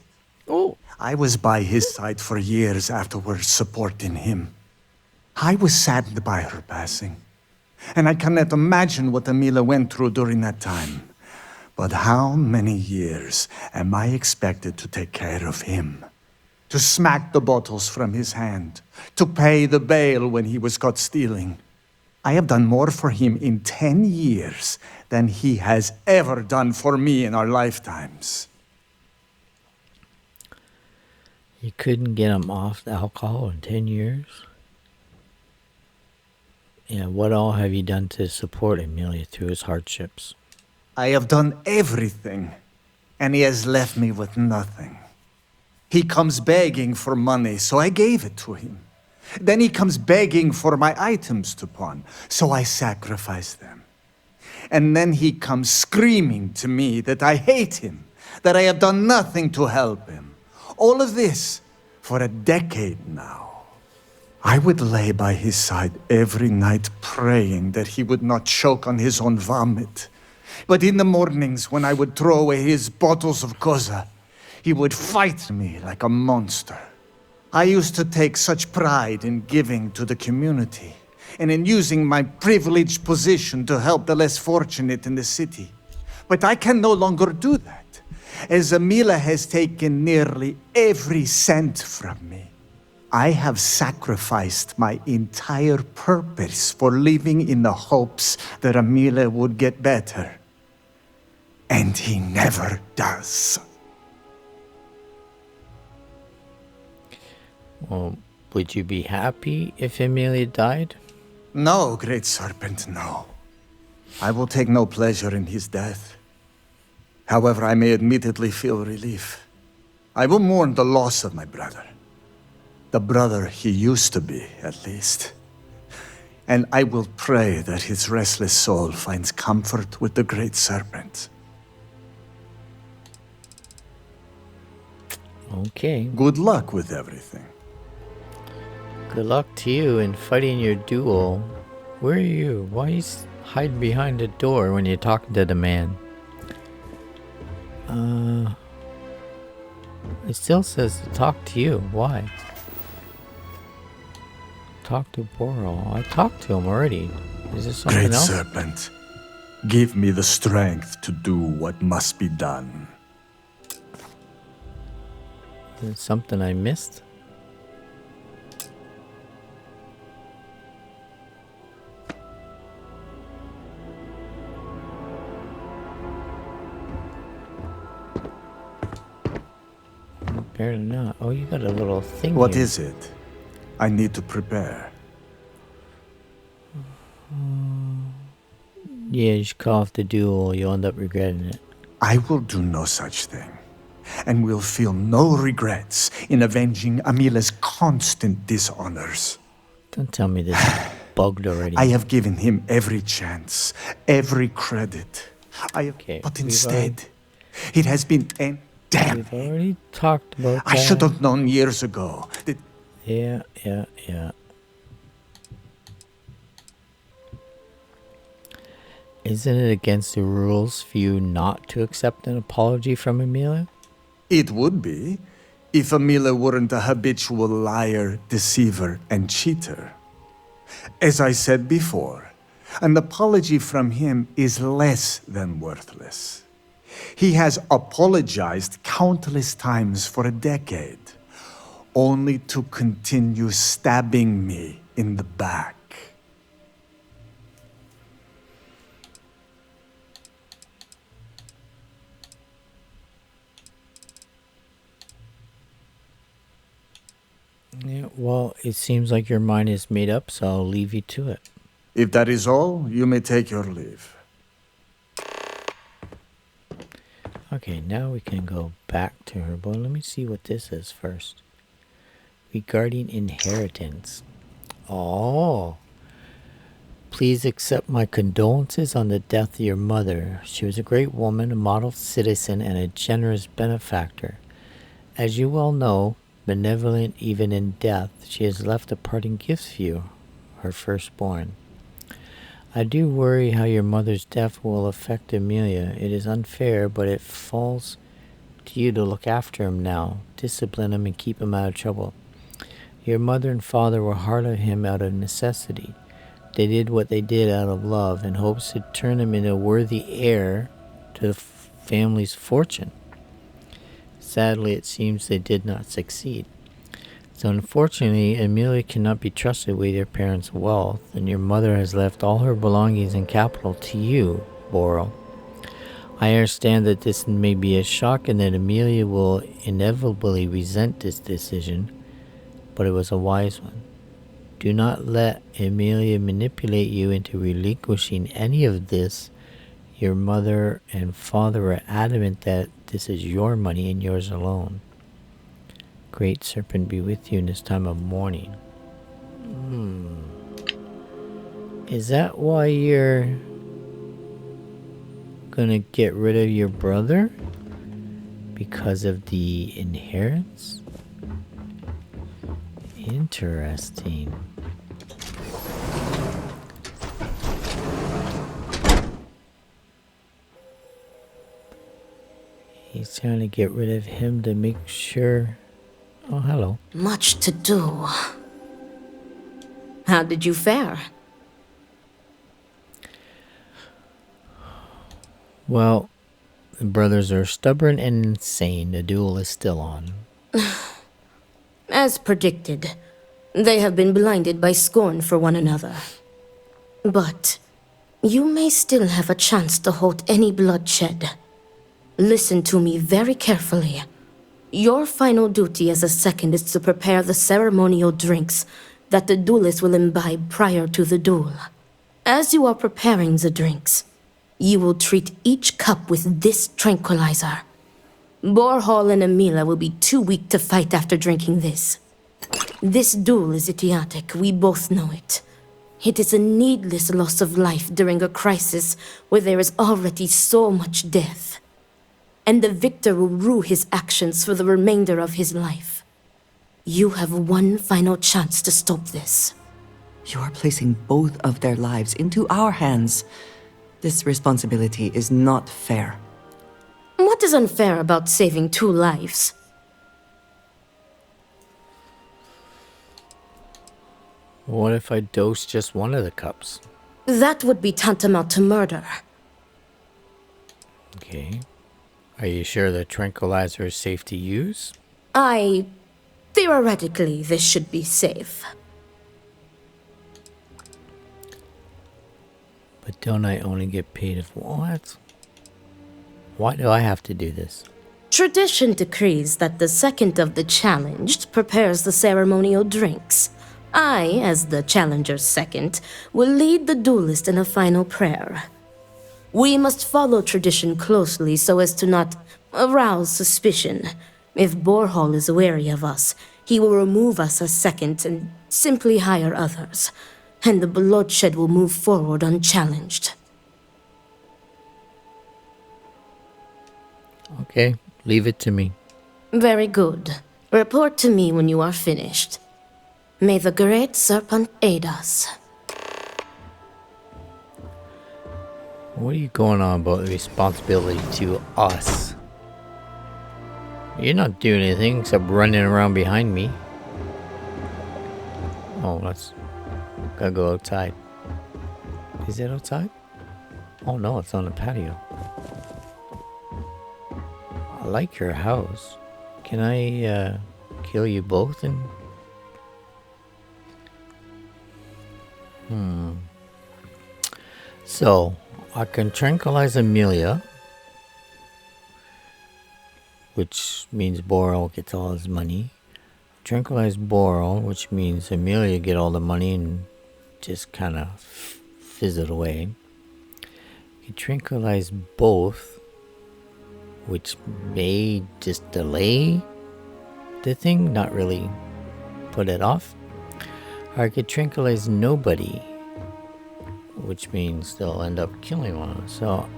Oh. I was by his side for years afterwards, supporting him. I was saddened by her passing. And I cannot imagine what Amila went through during that time. But how many years am I expected to take care of him? To smack the bottles from his hand, to pay the bail when he was caught stealing. I have done more for him in 10 years than he has ever done for me in our lifetimes. You couldn't get him off the alcohol in 10 years? Yeah, what all have you done to support Amelia through his hardships? I have done everything, and he has left me with nothing. He comes begging for money, so I gave it to him. Then he comes begging for my items to pawn, so I sacrifice them. And then he comes screaming to me that I hate him, that I have done nothing to help him. All of this for a decade now. I would lay by his side every night praying that he would not choke on his own vomit. But in the mornings when I would throw away his bottles of koza, he would fight me like a monster. I used to take such pride in giving to the community and in using my privileged position to help the less fortunate in the city. But I can no longer do that, as Amila has taken nearly every cent from me. I have sacrificed my entire purpose for living in the hopes that Amila would get better. And he never does. Well, would you be happy if Amelia died? No, great serpent, no. I will take no pleasure in his death. However, I may admittedly feel relief. I will mourn the loss of my brother. The brother he used to be, at least. And I will pray that his restless soul finds comfort with the great serpent. Okay. Good luck with everything. Good luck to you in fighting your duel. Where are you? Why are you hiding behind the door when you're talking to the man? It still says to talk to you. Why? Talk to Boral. I talked to him already. Is this something Great else? serpent, give me the strength to do what must be done. Is it something I missed? Apparently not. Oh, you got a little thing What here. is it? I need to prepare. Yeah, you should call off the duel. You'll end up regretting it. I will do no such thing, and will feel no regrets in avenging Amila's constant dishonors. Don't tell me this is bugged already. I have given him every chance, every credit. But instead, it has been damn. We've already talked about that. I should have known years ago that. Yeah. Isn't it against the rules for you not to accept an apology from Amelia? It would be, if Amila weren't a habitual liar, deceiver, and cheater. As I said before, an apology from him is less than worthless. He has apologized countless times for a decade, only to continue stabbing me in the back. Yeah, well, it seems like your mind is made up, so I'll leave you to it. If that is all, you may take your leave. Okay, now we can go back to her, but let me see what this is first. Regarding inheritance. Oh. Please accept my condolences on the death of your mother. She was a great woman, a model citizen, and a generous benefactor. As you well know, benevolent even in death, she has left a parting gift for you, her firstborn. I do worry how your mother's death will affect Amelia. It is unfair, but it falls to you to look after him now, discipline him, and keep him out of trouble. Your mother and father were hard on him out of necessity. They did what they did out of love, in hopes to turn him into a worthy heir to the family's fortune. Sadly, it seems they did not succeed. So unfortunately, Amelia cannot be trusted with your parents' wealth, and your mother has left all her belongings and capital to you, Boral. I understand that this may be a shock and that Amelia will inevitably resent this decision, but it was a wise one. Do not let Amelia manipulate you into relinquishing any of this. Your mother and father are adamant that this is your money and yours alone. Great Serpent be with you in this time of mourning. Is that why you're gonna get rid of your brother? Because of the inheritance? Interesting. He's trying to get rid of him to make sure... Oh, hello. Much to do. How did you fare? Well, the brothers are stubborn and insane. The duel is still on. As predicted, they have been blinded by scorn for one another. But you may still have a chance to halt any bloodshed. Listen to me very carefully. Your final duty as a second is to prepare the ceremonial drinks that the duelist will imbibe prior to the duel. As you are preparing the drinks, you will treat each cup with this tranquilizer. Borhall and Amila will be too weak to fight after drinking this. This duel is idiotic, we both know it. It is a needless loss of life during a crisis where there is already so much death. And the victor will rue his actions for the remainder of his life. You have one final chance to stop this. You are placing both of their lives into our hands. This responsibility is not fair. What is unfair about saving 2 lives? What if I dose just one of the cups? That would be tantamount to murder. Okay. Are you sure the tranquilizer is safe to use? Theoretically, this should be safe. But don't I only get paid if what? Why do I have to do this? Tradition decrees that the second of the challenged prepares the ceremonial drinks. I, as the challenger's second, will lead the duelist in a final prayer. We must follow tradition closely so as to not arouse suspicion. If Borhall is wary of us, he will remove us as second and simply hire others, and the bloodshed will move forward unchallenged. Okay, leave it to me. Very good. Report to me when you are finished. May the Great Serpent aid us. What are you going on about the responsibility to us? You're not doing anything except running around behind me. Oh, gotta go outside. Is it outside? Oh no, it's on the patio. I like your house. Can I kill you both and... So, I can tranquilize Amelia, which means Boral gets all his money. Tranquilize Boral, which means Amelia get all the money and just kind of fizzle away. You tranquilize both, which may just delay the thing, not really put it off. Or I could tranquilize nobody, which means they'll end up killing one of them. So,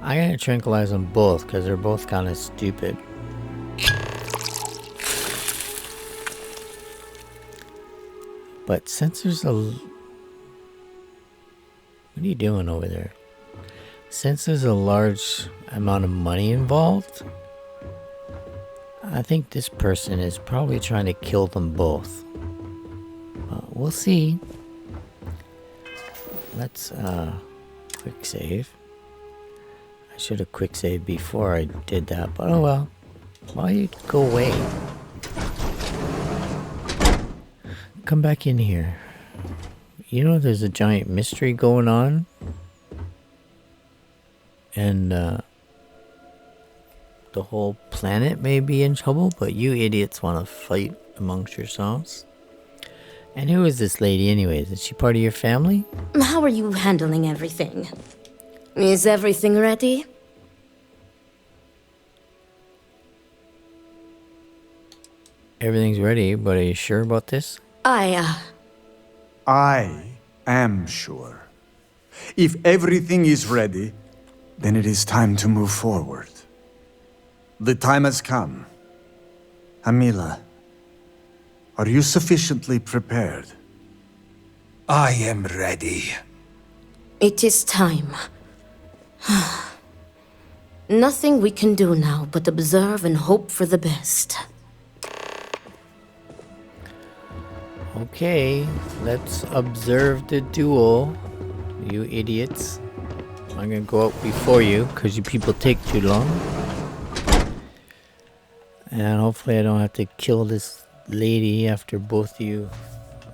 I gotta tranquilize them both because they're both kind of stupid. But since there's what are you doing over there? Since there's a large amount of money involved, I think this person is probably trying to kill them both. We'll see. Let's quick save. I should have quick saved before I did that, but oh well. Why you go away? Come back in here. You know there's a giant mystery going on? And the whole planet may be in trouble, but you idiots want to fight amongst yourselves? And who is this lady anyways? Is she part of your family? How are you handling everything? Is everything ready? Everything's ready, but are you sure about this? I am sure. If everything is ready, then it is time to move forward. The time has come. Amila, are you sufficiently prepared? I am ready. It is time. Nothing we can do now but observe and hope for the best. Okay, let's observe the duel, you idiots. I'm gonna go out before you, because you people take too long. And hopefully I don't have to kill this lady after both of you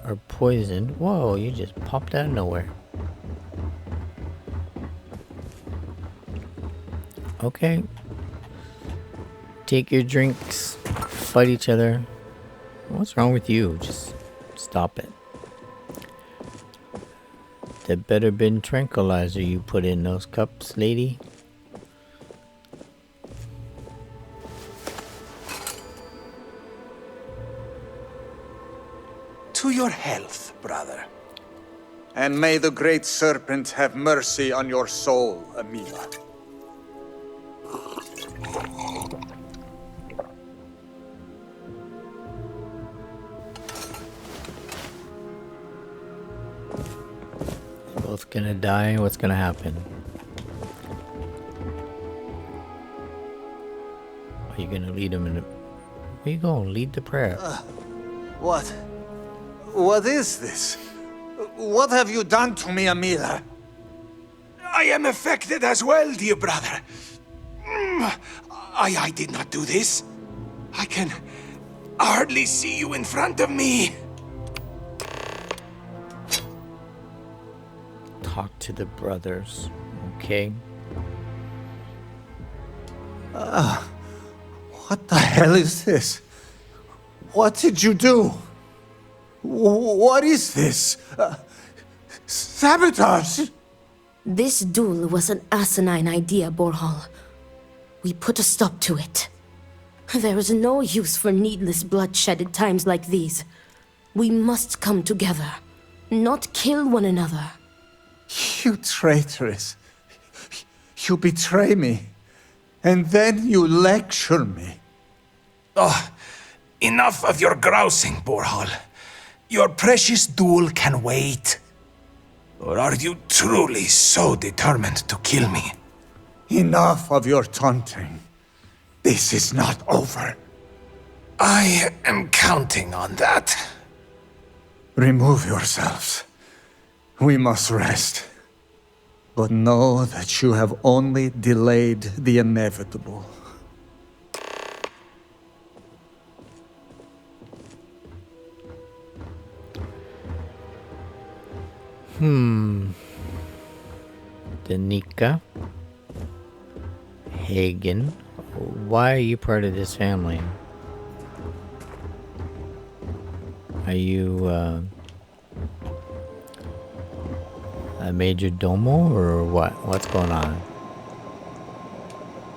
are poisoned. Whoa, you just popped out of nowhere. Okay. Take your drinks, fight each other. What's wrong with you? Just stop it. That better been tranquilizer you put in those cups, lady. To your health, brother. And may the great serpent have mercy on your soul, Amila. Both gonna die. What's gonna happen? Are you gonna lead them in the... Where you going? Lead the prayer. What? What is this? What have you done to me, Amila? I am affected as well, dear brother. I did not do this. I can hardly see you in front of me. Talk to the brothers, okay? What the hell is this? What did you do? What is this? Sabotage! This duel was an asinine idea, Borhal. We put a stop to it. There is no use for needless bloodshed at times like these. We must come together, not kill one another. You traitoress. You betray me. And then you lecture me. Oh, enough of your grousing, Borhal. Your precious duel can wait. Or are you truly so determined to kill me? Enough of your taunting. This is not over. I am counting on that. Remove yourselves. We must rest. But know that you have only delayed the inevitable. Danica. Hagen. Why are you part of this family? Are you a major domo or what? What's going on?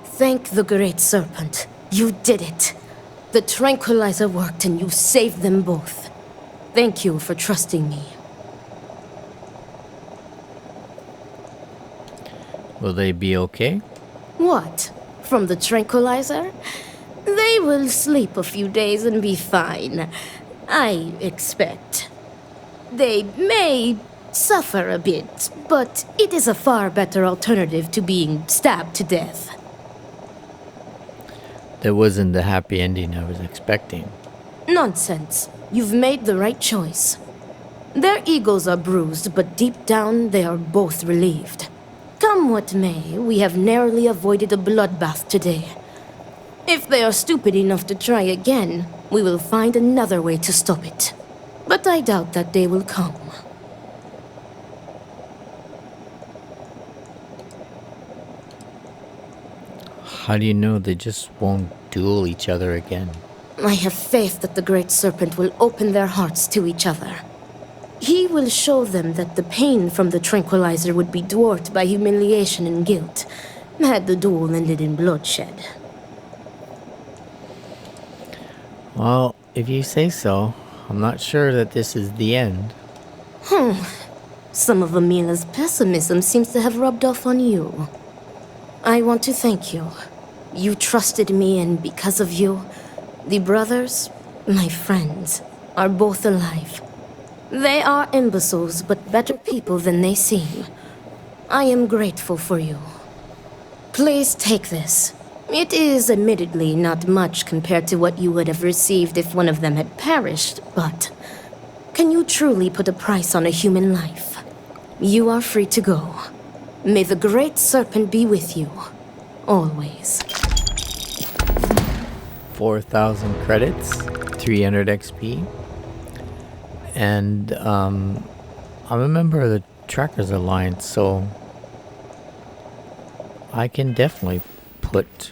Thank the great serpent. You did it. The tranquilizer worked and you saved them both. Thank you for trusting me. Will they be okay? What? From the tranquilizer? They will sleep a few days and be fine. I expect. They may suffer a bit, but it is a far better alternative to being stabbed to death. That wasn't the happy ending I was expecting. Nonsense. You've made the right choice. Their egos are bruised, but deep down they are both relieved. Come what may, we have narrowly avoided a bloodbath today. If they are stupid enough to try again, we will find another way to stop it. But I doubt that day will come. How do you know they just won't duel each other again? I have faith that the Great Serpent will open their hearts to each other. He will show them that the pain from the tranquilizer would be dwarfed by humiliation and guilt, had the duel ended in bloodshed. Well, if you say so, I'm not sure that this is the end. Some of Amila's pessimism seems to have rubbed off on you. I want to thank you. You trusted me, and because of you, the brothers, my friends, are both alive. They are imbeciles, but better people than they seem. I am grateful for you. Please take this. It is admittedly not much compared to what you would have received if one of them had perished, but can you truly put a price on a human life? You are free to go. May the Great Serpent be with you. Always. 4,000 credits, 300 XP. And I'm a member of the Trackers Alliance, so I can definitely put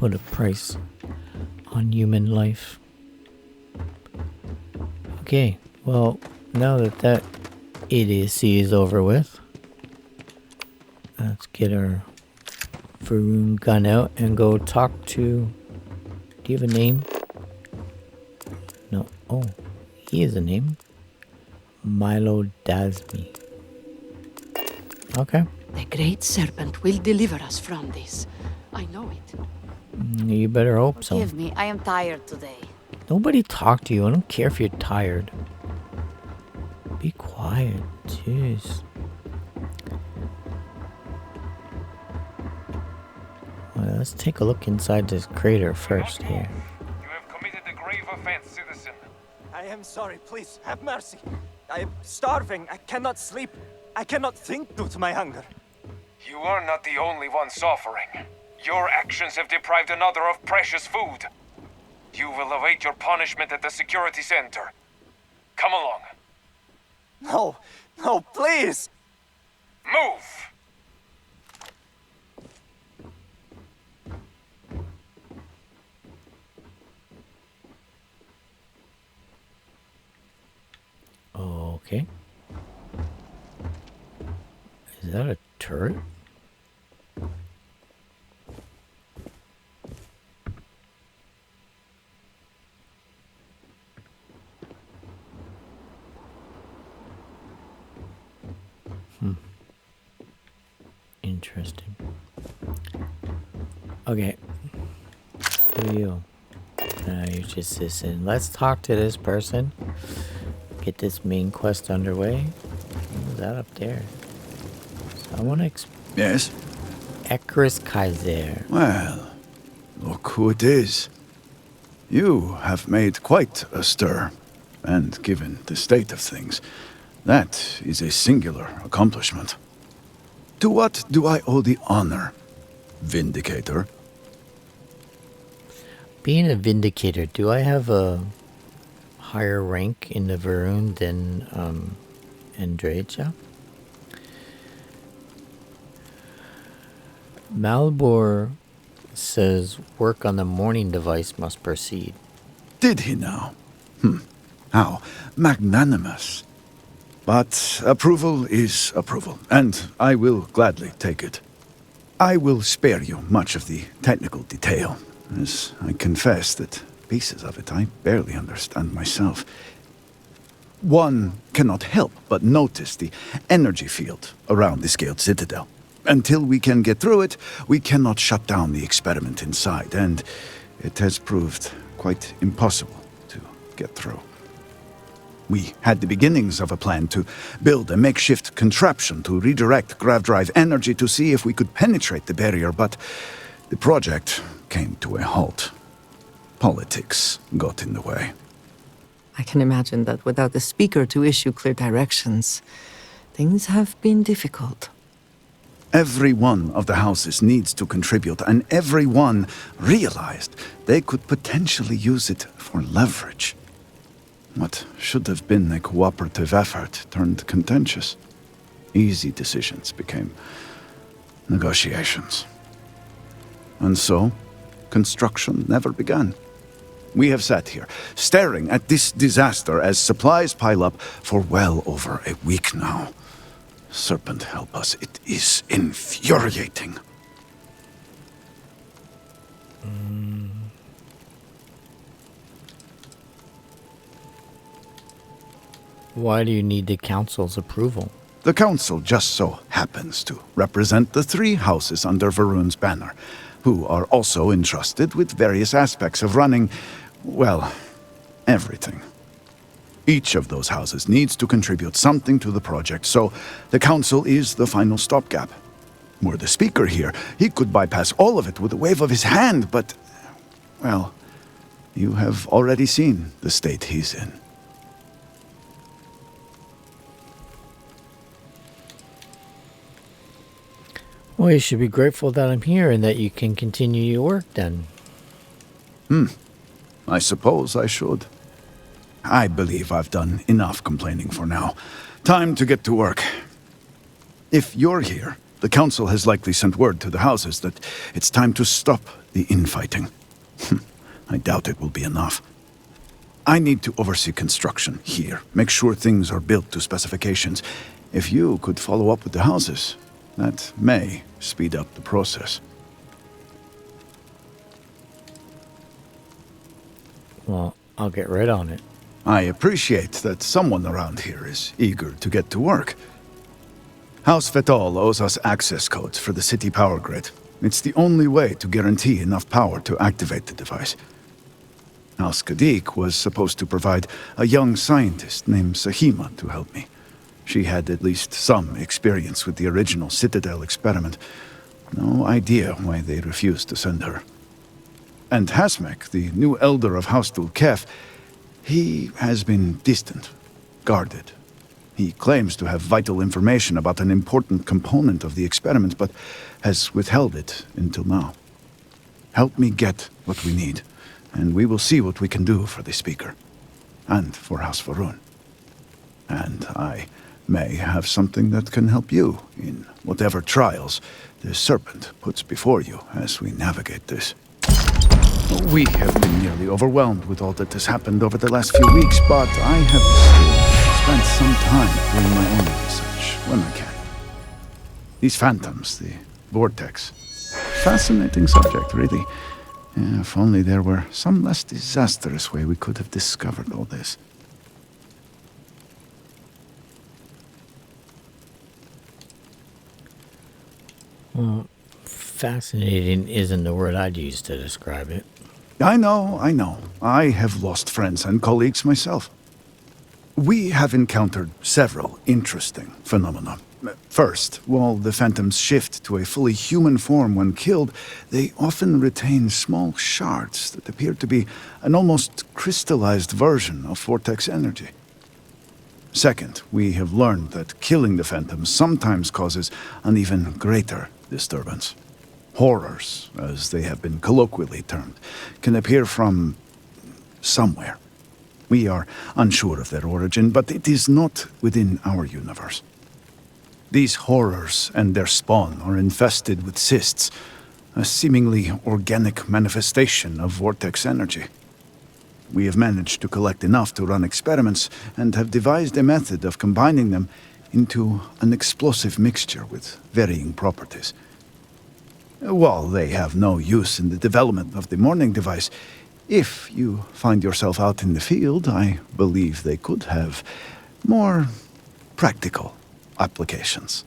a price on human life. Okay, well, now that idiocy is over with, let's get our Varun gun out and go talk to... Do you have a name? No. Oh, he has a name. Milo Dasmi. Okay. The Great Serpent will deliver us from this. I know it. You better hope so. Forgive me, I am tired today. Nobody talk to you. I don't care if you're tired. Be quiet. Jeez. Well, let's take a look inside this crater first here. You have committed a grave offense, citizen. I am sorry, please, have mercy. I am starving, I cannot sleep. I cannot think due to my hunger. You are not the only one suffering. Your actions have deprived another of precious food. You will await your punishment at the security center. Come along. No, please! Move! Okay. Is that a turret? Interesting. Okay. Who are you? You're just this in. Let's talk to this person. Get this main quest underway. What is that up there? I want to Yes? Ekris Kaiser. Well, look who it is. You have made quite a stir. And given the state of things, that is a singular accomplishment. To what do I owe the honor, Vindicator? Being a Vindicator, do I have a higher rank in the Varun than Andreja? Malbor says work on the morning device must proceed. Did he now? How magnanimous. But approval is approval, and I will gladly take it. I will spare you much of the technical detail, as I confess that pieces of it I barely understand myself. One cannot help but notice the energy field around the scaled citadel. Until we can get through it, we cannot shut down the experiment inside, and it has proved quite impossible to get through. We had the beginnings of a plan to build a makeshift contraption to redirect grav drive energy to see if we could penetrate the barrier, but the project came to a halt. Politics got in the way. I can imagine that without the speaker to issue clear directions, things have been difficult. Every one of the houses needs to contribute, and every one realized they could potentially use it for leverage. What should have been a cooperative effort turned contentious. Easy decisions became negotiations. And so, construction never began. We have sat here, staring at this disaster as supplies pile up for well over a week now. Serpent help us, it is infuriating. Why do you need the council's approval? The council just so happens to represent the 3 houses under Varun's banner, who are also entrusted with various aspects of running, well, everything. Each of those houses needs to contribute something to the project, so the council is the final stopgap. Were the speaker here, he could bypass all of it with a wave of his hand, but, well, you have already seen the state he's in. Well, you should be grateful that I'm here and that you can continue your work then. I suppose I should. I believe I've done enough complaining for now. Time to get to work. If you're here, the council has likely sent word to the houses that it's time to stop the infighting. I doubt it will be enough. I need to oversee construction here, make sure things are built to specifications. If you could follow up with the houses, that may speed up the process. Well, I'll get right on it. I appreciate that someone around here is eager to get to work. House Vetol owes us access codes for the city power grid. It's the only way to guarantee enough power to activate the device. House Kadik was supposed to provide a young scientist named Sahima to help me. She had at least some experience with the original Citadel experiment. No idea why they refused to send her. And Hasmek, the new elder of House Dulkef, he has been distant, guarded. He claims to have vital information about an important component of the experiment, but has withheld it until now. Help me get what we need, and we will see what we can do for the speaker, and for House Varun. And I may have something that can help you in whatever trials the Serpent puts before you as we navigate this. We have been nearly overwhelmed with all that has happened over the last few weeks, but I have still spent some time doing my own research when I can. These phantoms, the vortex. Fascinating subject, really. If only there were some less disastrous way we could have discovered all this. Well, fascinating isn't the word I'd use to describe it. I know. I have lost friends and colleagues myself. We have encountered several interesting phenomena. First, while the phantoms shift to a fully human form when killed, they often retain small shards that appear to be an almost crystallized version of vortex energy. Second, we have learned that killing the phantoms sometimes causes an even greater disturbance. Horrors, as they have been colloquially termed, can appear from somewhere. We are unsure of their origin, but it is not within our universe. These horrors and their spawn are infested with cysts, a seemingly organic manifestation of vortex energy. We have managed to collect enough to run experiments and have devised a method of combining them into an explosive mixture with varying properties. While they have no use in the development of the morning device, if you find yourself out in the field, I believe they could have more practical applications.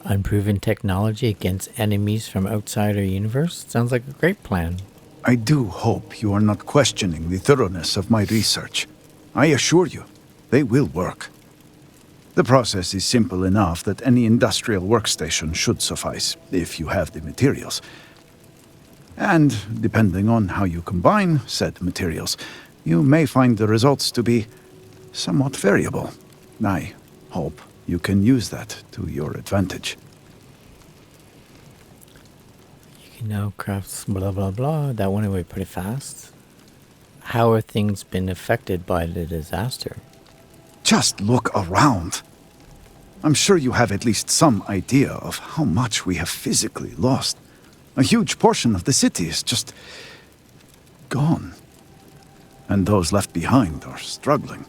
Unproven technology against enemies from outside our universe? Sounds like a great plan. I do hope you are not questioning the thoroughness of my research. I assure you, they will work. The process is simple enough that any industrial workstation should suffice, if you have the materials. And, depending on how you combine said materials, you may find the results to be somewhat variable. I hope you can use that to your advantage. You can now craft blah blah blah. That went away pretty fast. How have things been affected by the disaster? Just look around. I'm sure you have at least some idea of how much we have physically lost. A huge portion of the city is just gone. And those left behind are struggling.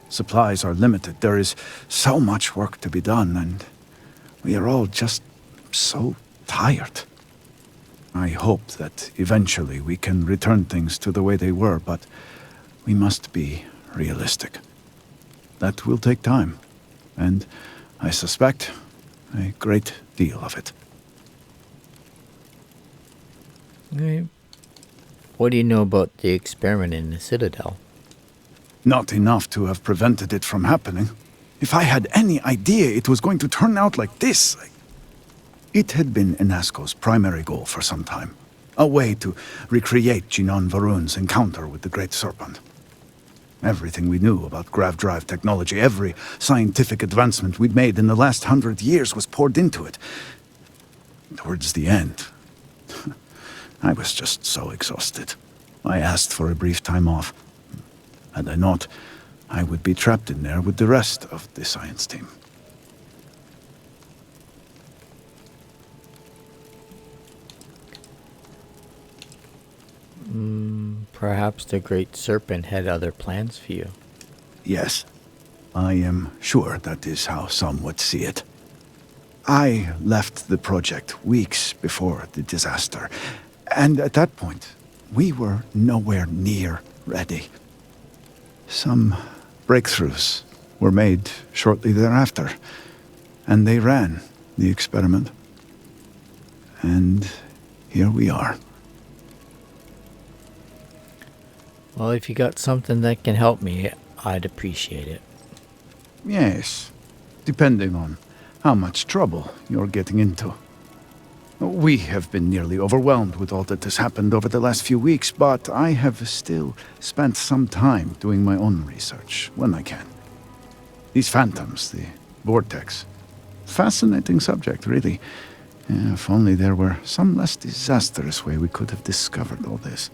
Supplies are limited. There is so much work to be done, and we are all just so tired. I hope that eventually we can return things to the way they were, but we must be realistic. That will take time, and I suspect a great deal of it. Okay. What do you know about the experiment in the Citadel? Not enough to have prevented it from happening. If I had any idea it was going to turn out like this... It had been Enasko's primary goal for some time. A way to recreate Jinan Varun's encounter with the Great Serpent. Everything we knew about grav drive technology, every scientific advancement we'd made in the last 100 years was poured into it. Towards the end, I was just so exhausted. I asked for a brief time off. Had I not, I would be trapped in there with the rest of the science team. Perhaps the Great Serpent had other plans for you. Yes, I am sure that is how some would see it. I left the project weeks before the disaster, and at that point, we were nowhere near ready. Some breakthroughs were made shortly thereafter, and they ran the experiment. And here we are. Well, if you got something that can help me, I'd appreciate it. Yes, depending on how much trouble you're getting into. We have been nearly overwhelmed with all that has happened over the last few weeks, but I have still spent some time doing my own research when I can. These phantoms, the vortex. Fascinating subject, really. If only there were some less disastrous way we could have discovered all this.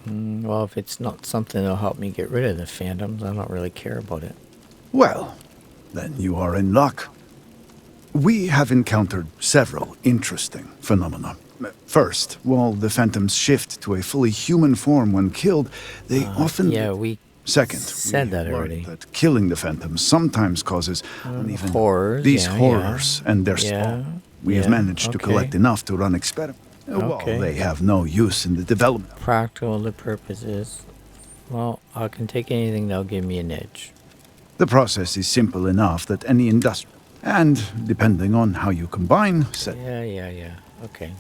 Well, if it's not something that'll help me get rid of the phantoms, I don't really care about it. Well, then you are in luck. We have encountered several interesting phenomena. First, while the phantoms shift to a fully human form when killed, they often... Yeah, we said that already. That killing the phantoms sometimes causes uneven... Horrors. These horrors and their spawn. We have managed to collect enough to run experiments. Well, they have no use in the development. Practical the purposes. Well, I can take anything that'll give me an edge. The process is simple enough that any industrial... And, depending on how you combine... Yeah. Okay.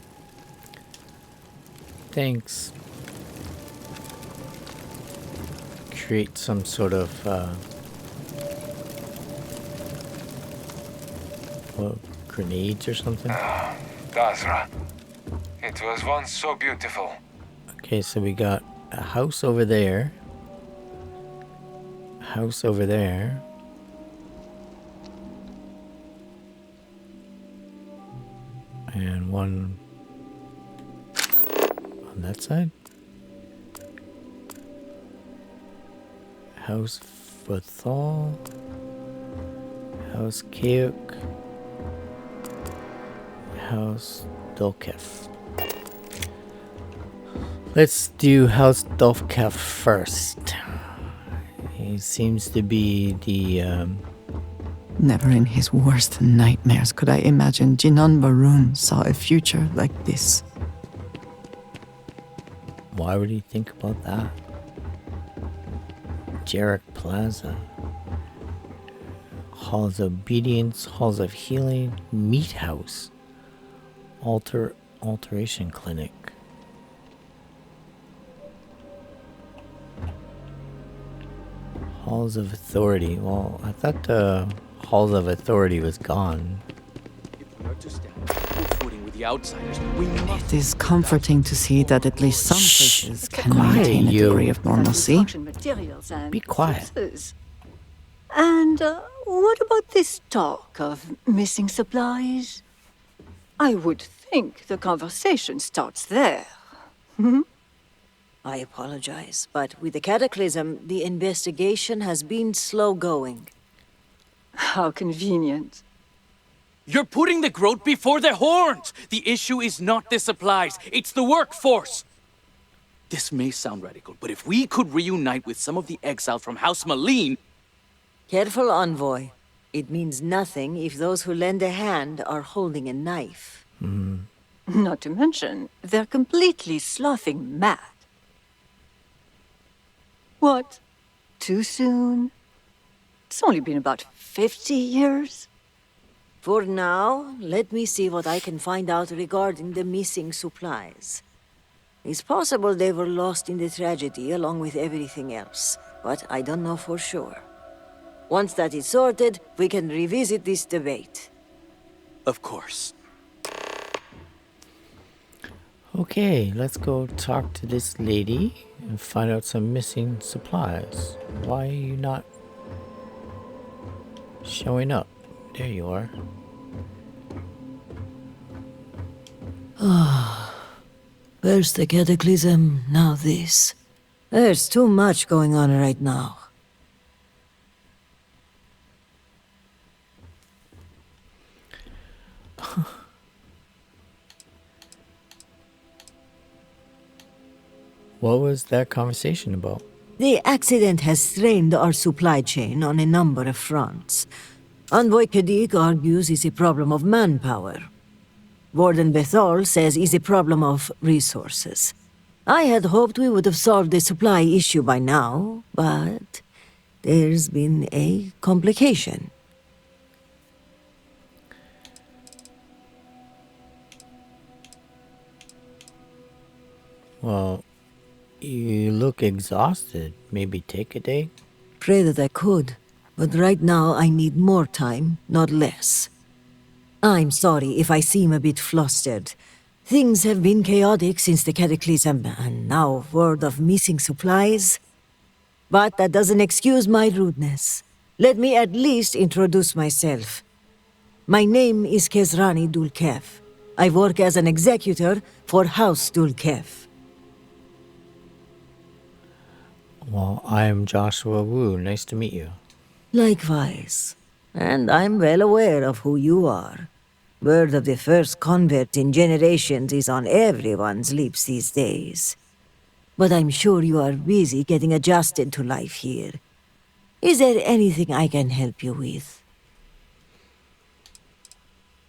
Thanks. Create some sort of, grenades or something? Dazra. It was once so beautiful. Okay, so we got a house over there. A house over there. And one on that side. House Fathal. House Kauk. House Dolkef. Let's do House Dolkef first. He seems to be the Never in his worst nightmares could I imagine Jinan Varun saw a future like this. Why would he think about that? Jarek Plaza. Halls of Obedience, Halls of Healing, Meat House, Alteration Clinic. Halls of Authority. Well, I thought the Halls of Authority was gone. It is comforting to see that at least some places can maintain a degree of normalcy. Be quiet. And what about this talk of missing supplies? I would think the conversation starts there. I apologize, but with the cataclysm, the investigation has been slow going. How convenient. You're putting the Groat before the horns! The issue is not the supplies, it's the workforce! This may sound radical, but if we could reunite with some of the exiles from House Malene... Careful, Envoy. It means nothing if those who lend a hand are holding a knife. Not to mention, they're completely sloughing mad. What? Too soon? It's only been about 50 years. For now, let me see what I can find out regarding the missing supplies. It's possible they were lost in the tragedy along with everything else, but I don't know for sure. Once that is sorted, we can revisit this debate. Of course. Okay, let's go talk to this lady and find out some missing supplies. Why are you not showing up? There you are. First the cataclysm, now this. There's too much going on right now. What was that conversation about? The accident has strained our supply chain on a number of fronts. Envoy Kadik argues it's a problem of manpower. Warden Bethol says it's a problem of resources. I had hoped we would have solved the supply issue by now, but there's been a complication. Well, you look exhausted. Maybe take a day? Pray that I could, but right now I need more time, not less. I'm sorry if I seem a bit flustered. Things have been chaotic since the cataclysm, and now word of missing supplies. But that doesn't excuse my rudeness. Let me at least introduce myself. My name is Kezrani Dulkev. I work as an executor for House Dulkev. Well, I'm Joshua Wu. Nice to meet you. Likewise. And I'm well aware of who you are. Word of the first convert in generations is on everyone's lips these days. But I'm sure you are busy getting adjusted to life here. Is there anything I can help you with?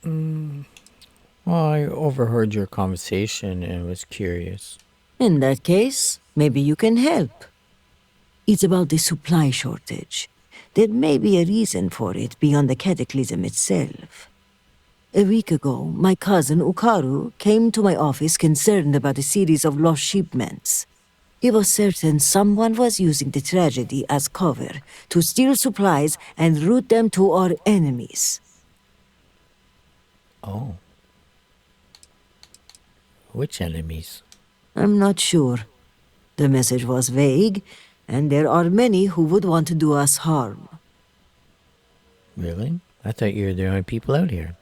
Well, I overheard your conversation and was curious. In that case, maybe you can help. It's about the supply shortage. There may be a reason for it beyond the cataclysm itself. A week ago, my cousin Ukaru came to my office concerned about a series of lost shipments. He was certain someone was using the tragedy as cover to steal supplies and route them to our enemies. Oh. Which enemies? I'm not sure. The message was vague, and there are many who would want to do us harm. Really? I thought you were the only people out here.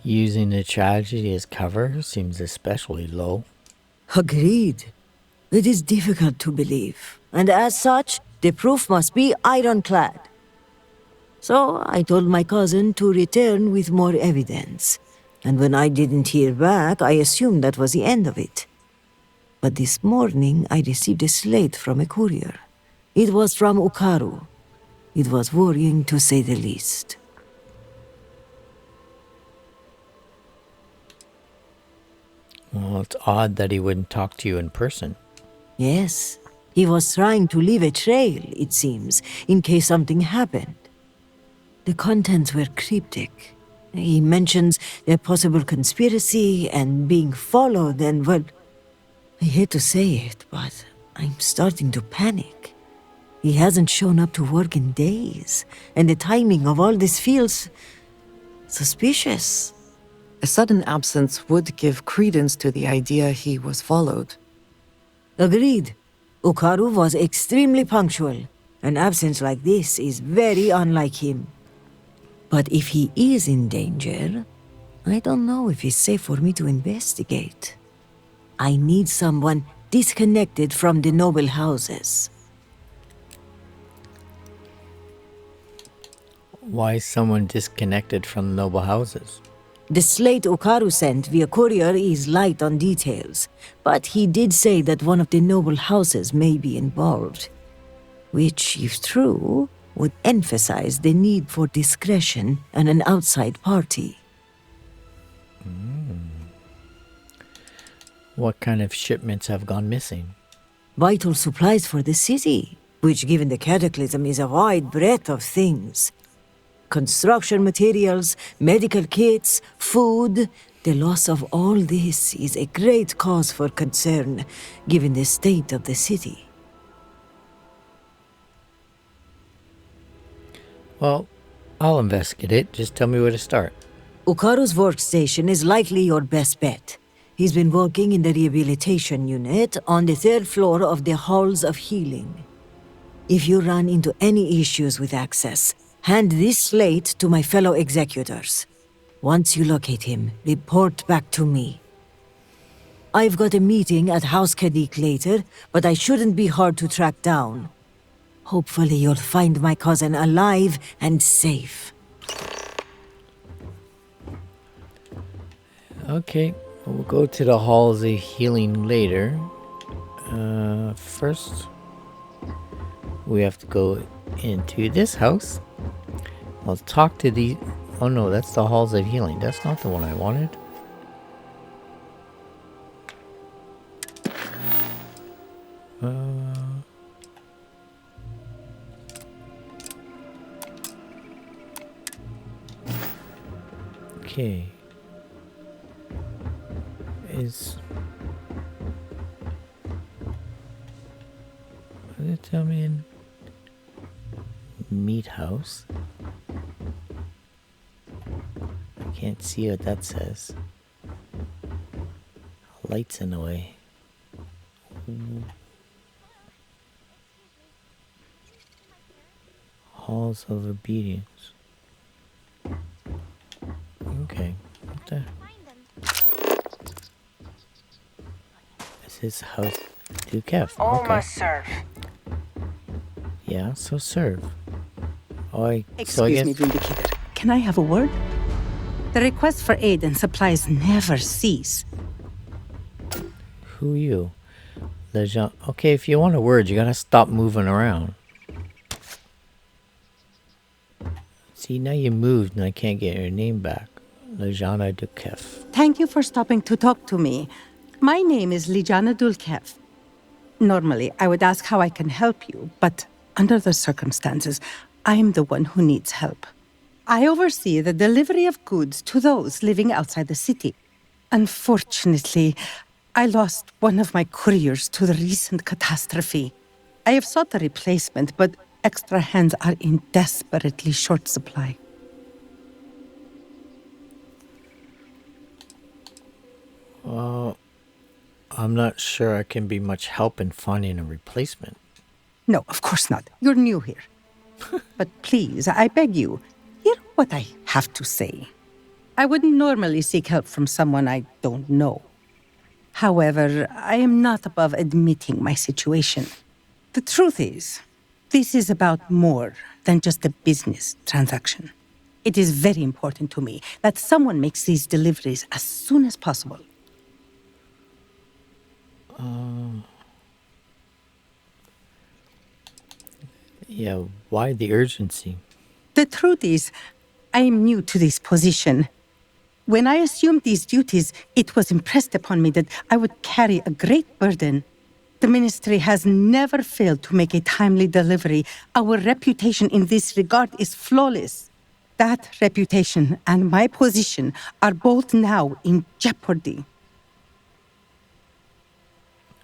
Using the tragedy as cover seems especially low. Agreed. It is difficult to believe, and as such, the proof must be ironclad. So I told my cousin to return with more evidence, and when I didn't hear back, I assumed that was the end of it. But this morning, I received a slate from a courier. It was from Ukaru. It was worrying, to say the least. Well, it's odd that he wouldn't talk to you in person. Yes, he was trying to leave a trail, it seems, in case something happened. The contents were cryptic. He mentions a possible conspiracy and being followed and, well, I hate to say it, but I'm starting to panic. He hasn't shown up to work in days, and the timing of all this feels suspicious. A sudden absence would give credence to the idea he was followed. Agreed. Okaru was extremely punctual. An absence like this is very unlike him. But if he is in danger, I don't know if it's safe for me to investigate. I need someone disconnected from the noble houses. Why is someone disconnected from the noble houses? The slate Okaru sent via courier is light on details, but he did say that one of the noble houses may be involved, which, if true, would emphasize the need for discretion and an outside party. What kind of shipments have gone missing? Vital supplies for the city, which given the cataclysm is a wide breadth of things. Construction materials, medical kits, food. The loss of all this is a great cause for concern, given the state of the city. Well, I'll investigate it. Just tell me where to start. Okaru's workstation is likely your best bet. He's been working in the rehabilitation unit on the 3rd floor of the Halls of Healing. If you run into any issues with access, hand this slate to my fellow executors. Once you locate him, report back to me. I've got a meeting at House Kadik later, but I shouldn't be hard to track down. Hopefully you'll find my cousin alive and safe. Okay, we'll go to the Halls of Healing later. First, we have to go into this house. I'll talk to the... Oh no, that's the Halls of Healing. That's not the one I wanted. Okay. Is... What did it tell me in... Meat house? I can't see what that says. Lights in the way. Halls of Obedience. Okay. What the... This is House Dukev. Oh, Okay. must serve. Yeah, so serve. Oh, so I Excuse guess... me, Vindicator. Can I have a word? The requests for aid and supplies never cease. Who you? Lejean. Okay, if you want a word, you gotta stop moving around. See, now you moved and I can't get your name back. Lejana Dukev. Thank you for stopping to talk to me. My name is Lijana Dulkev. Normally, I would ask how I can help you, but under the circumstances, I am the one who needs help. I oversee the delivery of goods to those living outside the city. Unfortunately, I lost one of my couriers to the recent catastrophe. I have sought a replacement, but extra hands are in desperately short supply. I'm not sure I can be much help in finding a replacement. No, of course not. You're new here. But please, I beg you, hear what I have to say. I wouldn't normally seek help from someone I don't know. However, I am not above admitting my situation. The truth is, this is about more than just a business transaction. It is very important to me that someone makes these deliveries as soon as possible. Yeah, why the urgency? The truth is, I am new to this position. When I assumed these duties, it was impressed upon me that I would carry a great burden. The ministry has never failed to make a timely delivery. Our reputation in this regard is flawless. That reputation and my position are both now in jeopardy.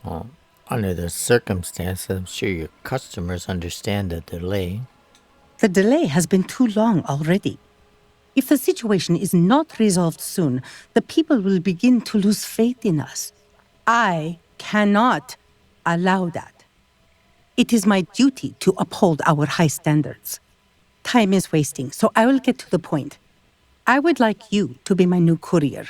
Oh, Under the circumstances, I'm sure your customers understand the delay. The delay has been too long already. If the situation is not resolved soon, the people will begin to lose faith in us. I cannot allow that. It is my duty to uphold our high standards. Time is wasting, so I will get to the point. I would like you to be my new courier.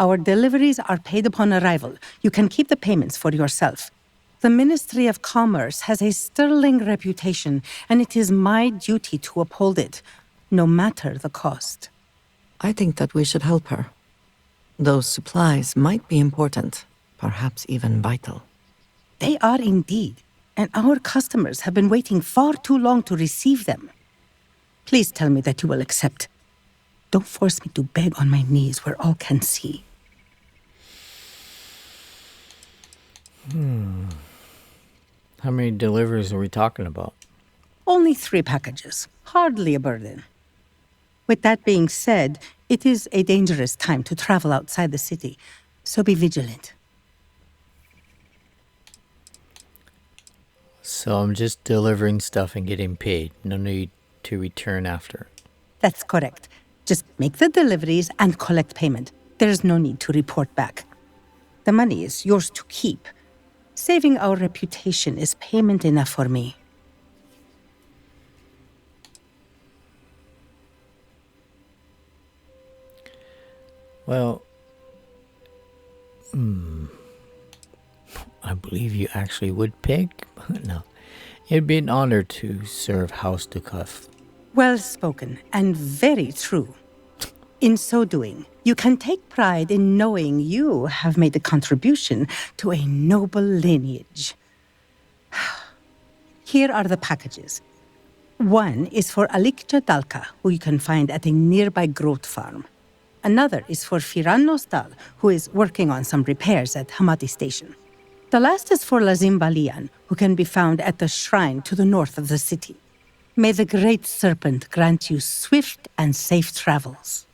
Our deliveries are paid upon arrival. You can keep the payments for yourself. The Ministry of Commerce has a sterling reputation, and it is my duty to uphold it, no matter the cost. I think that we should help her. Those supplies might be important, perhaps even vital. They are indeed, and our customers have been waiting far too long to receive them. Please tell me that you will accept. Don't force me to beg on my knees where all can see. How many deliveries are we talking about? Only 3 packages. Hardly a burden. With that being said, it is a dangerous time to travel outside the city, so be vigilant. So I'm just delivering stuff and getting paid. No need to return after. That's correct. Just make the deliveries and collect payment. There's no need to report back. The money is yours to keep. Saving our reputation is payment enough for me. Well, I believe you actually would pick. No. It'd be an honor to serve House Ducuff. Well spoken, and very true. In so doing, you can take pride in knowing you have made a contribution to a noble lineage. Here are the packages. One is for Alikja Dalka, who you can find at a nearby growth farm. Another is for Firan Nostal, who is working on some repairs at Hamati Station. The last is for Lazim Balian, who can be found at the shrine to the north of the city. May the Great Serpent grant you swift and safe travels.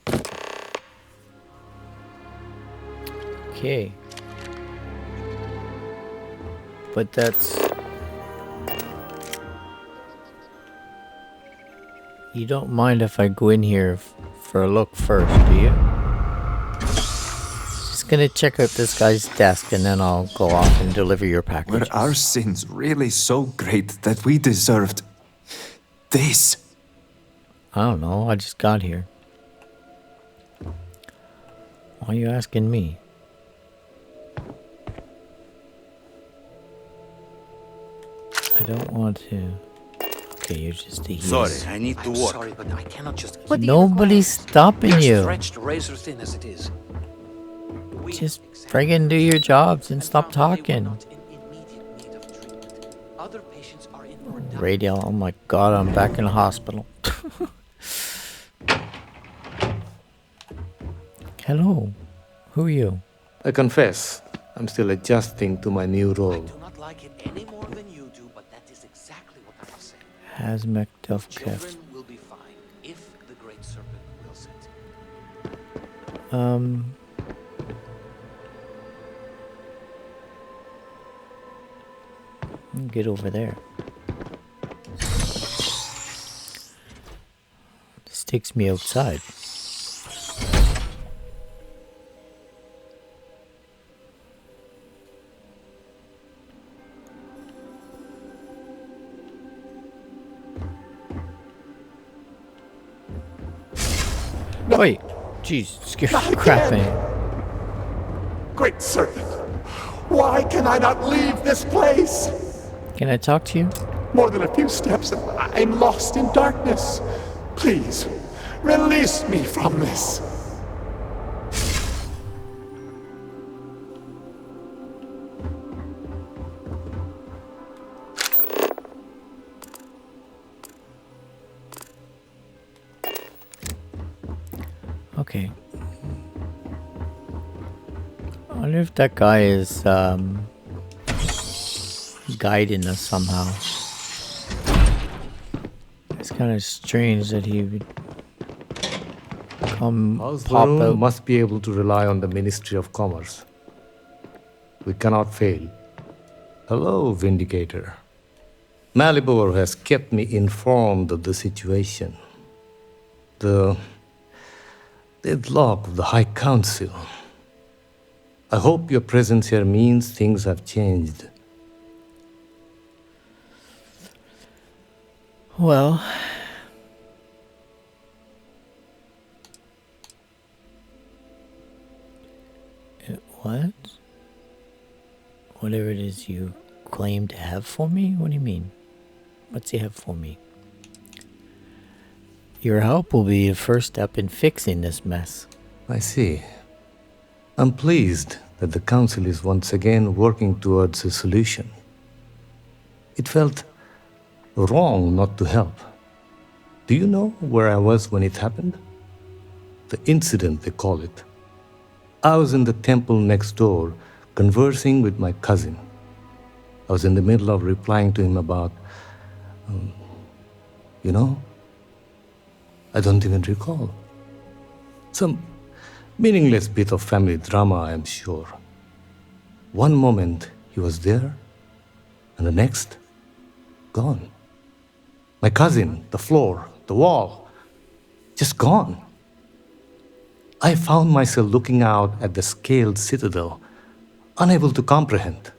Okay. But that's... You don't mind if I go in here for a look first, do you? Just gonna check out this guy's desk and then I'll go off and deliver your package. Were our sins really so great that we deserved this? I don't know, I just got here. Why are you asking me? I don't want to... Okay, you're just a Sorry, I need to work. Sorry, but I cannot just... Nobody's stopping you. Stretched razor thin as it is. Just friggin' do your jobs and stop talking. Radio, oh my god, I'm back in the hospital. Hello, who are you? I confess, I'm still adjusting to my new role. I do not like it any more than you do, but that is exactly what I was saying. Hazmak Dovkev. Children will be fine if the Great Serpent wills it. Get over there. This takes me outside. Wait, jeez, scared the crap out of me. Great Serpent, why can I not leave this place? Can I talk to you? More than a few steps and I'm lost in darkness. Please, release me from this. Okay. I wonder if that guy is guiding us somehow. It's kind of strange that he would come pop out. Must be able to rely on the Ministry of Commerce. We cannot fail. Hello, Vindicator. Malibor has kept me informed of the situation. The deadlock of the High Council. I hope your presence here means things have changed. Well, what? Whatever it is you claim to have for me? What do you mean? What's he have for me? Your help will be the first step in fixing this mess. I see. I'm pleased that the Council is once again working towards a solution. It felt wrong not to help. Do you know where I was when it happened? The incident, they call it. I was in the temple next door, conversing with my cousin. I was in the middle of replying to him about, I don't even recall. Some meaningless bit of family drama, I am sure. One moment he was there, and the next, gone. My cousin, the floor, the wall, just gone. I found myself looking out at the scaled citadel, unable to comprehend.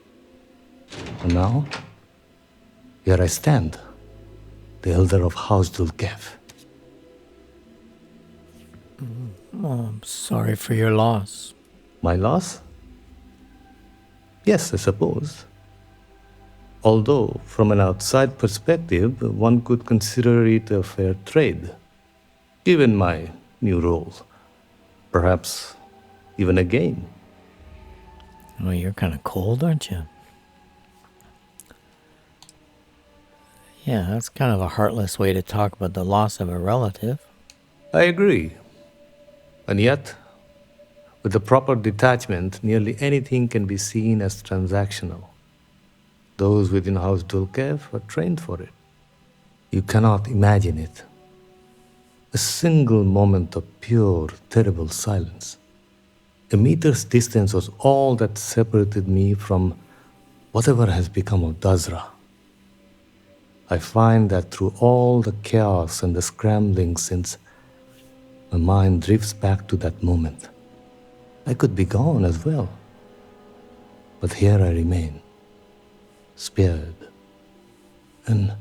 And now, here I stand, the elder of House Dulkev. Oh, I'm sorry for your loss. My loss? Yes, I suppose. Although, from an outside perspective, one could consider it a fair trade, given my new role. Perhaps even a gain. Well, you're kind of cold, aren't you? Yeah, that's kind of a heartless way to talk about the loss of a relative. I agree. And yet, with the proper detachment, nearly anything can be seen as transactional. Those within House Dulkev are trained for it. You cannot imagine it. A single moment of pure, terrible silence. A meter's distance was all that separated me from whatever has become of Dazra. I find that through all the chaos and the scrambling since, my mind drifts back to that moment. I could be gone as well. But here I remain, spared. And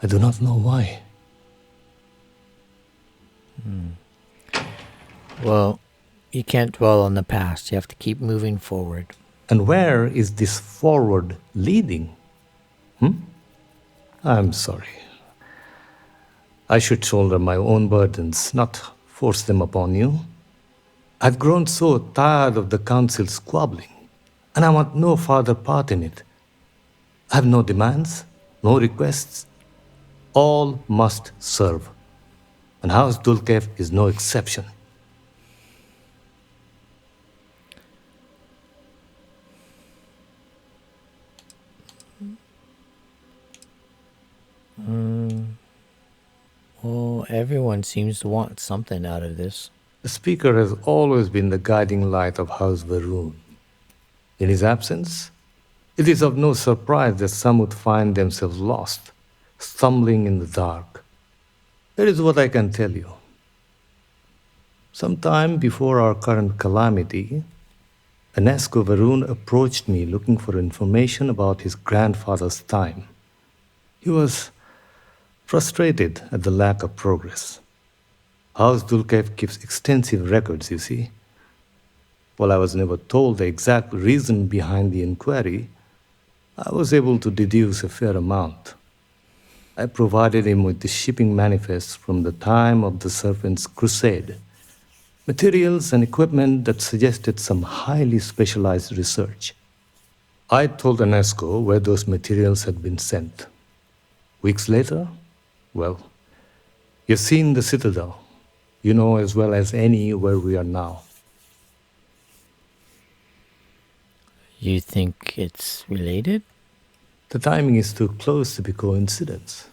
I do not know why. Well, you can't dwell on the past. You have to keep moving forward. And where is this forward leading? I'm sorry. I should shoulder my own burdens, not force them upon you. I've grown so tired of the Council squabbling, and I want no further part in it. I have no demands, no requests. All must serve. And House Dulkev is no exception. Well, everyone seems to want something out of this. The Speaker has always been the guiding light of House Varun. In his absence, it is of no surprise that some would find themselves lost, stumbling in the dark. Here is what I can tell you. Sometime before our current calamity, Anesko Varun approached me looking for information about his grandfather's time. He was frustrated at the lack of progress. House Dulkev keeps extensive records, you see. While I was never told the exact reason behind the inquiry, I was able to deduce a fair amount. I provided him with the shipping manifests from the time of the Serpent's Crusade, materials and equipment that suggested some highly specialized research. I told Anesko where those materials had been sent. Weeks later, well, you've seen the Citadel. You know as well as any where we are now. You think it's related? The timing is too close to be coincidence.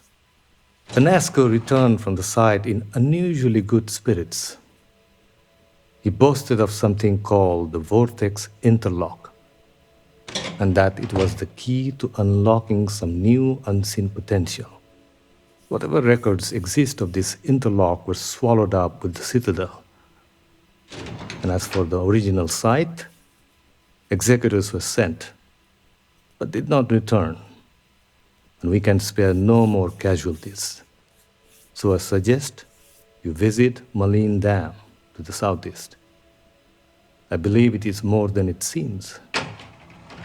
Anesko returned from the site in unusually good spirits. He boasted of something called the Vortex Interlock. and that it was the key to unlocking some new unseen potential. Whatever records exist of this interlock were swallowed up with the Citadel. And as for the original site, executors were sent, but did not return. And we can spare no more casualties. So I suggest you visit Malin Dam to the southeast. I believe it is more than it seems.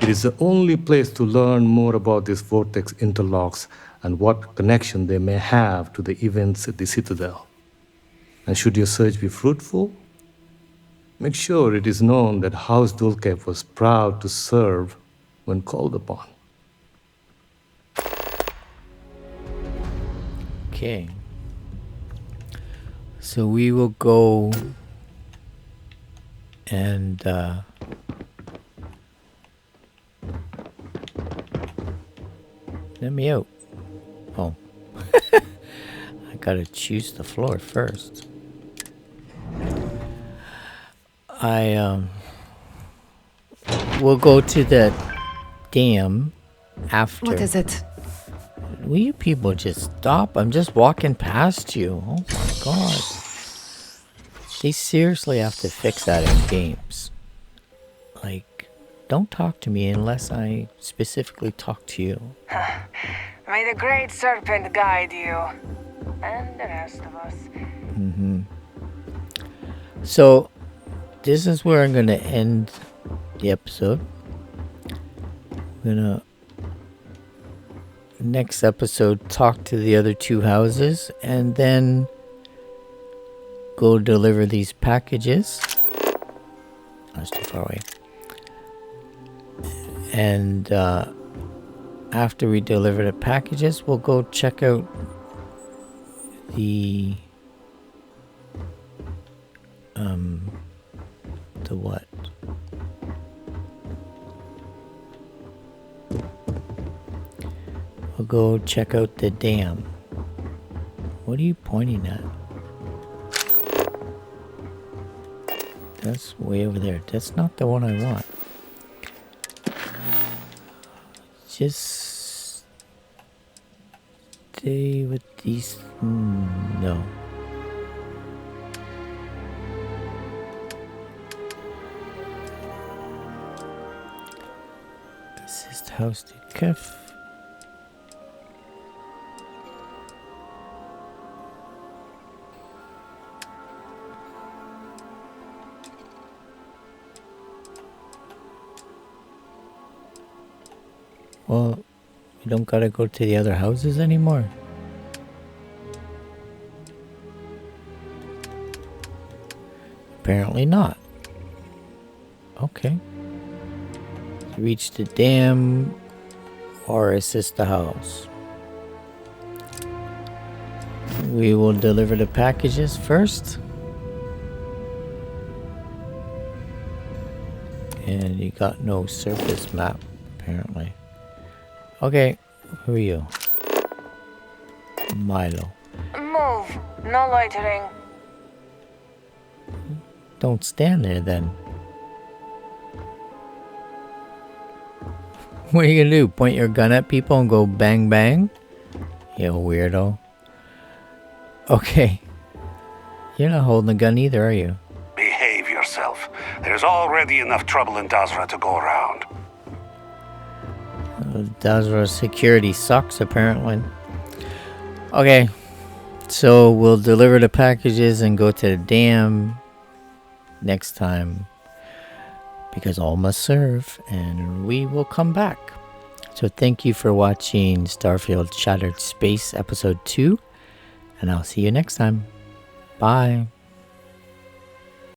It is the only place to learn more about these vortex interlocks and what connection they may have to the events at the Citadel. And should your search be fruitful, make sure it is known that House Dulcev was proud to serve when called upon. Okay. So we will go and let me out. Oh. I gotta choose the floor first. We'll go to the dam after. What is it? Will you people just stop? I'm just walking past you. Oh my god. They seriously have to fix that in games. Like, don't talk to me unless I specifically talk to you. May the great serpent guide you. And the rest of us. Mm-hmm. So, this is where I'm going to end the episode. I'm going to, next episode, talk to the other two houses and then go deliver these packages. That's too far away. And after we deliver the packages, we'll go check out the what? We'll go check out the dam. What are you pointing at? That's way over there. That's not the one I want. Just stay with these. No. Assist house to Kef. Well, we don't gotta go to the other houses anymore. Apparently not. Okay. Reach the dam or assist the house. We will deliver the packages first. And you got no surface map, apparently. Okay, who are you? Milo. Move. No loitering. Don't stand there then. What are you gonna do? Point your gun at people and go bang bang? You weirdo. Okay. You're not holding a gun either, are you? Behave yourself. There's already enough trouble in Dazra to go around. Dazra's security sucks, apparently. Okay. So we'll deliver the packages and go to the dam next time. Because all must serve, and we will come back. So thank you for watching Starfield Shattered Space Episode 2, and I'll see you next time. Bye.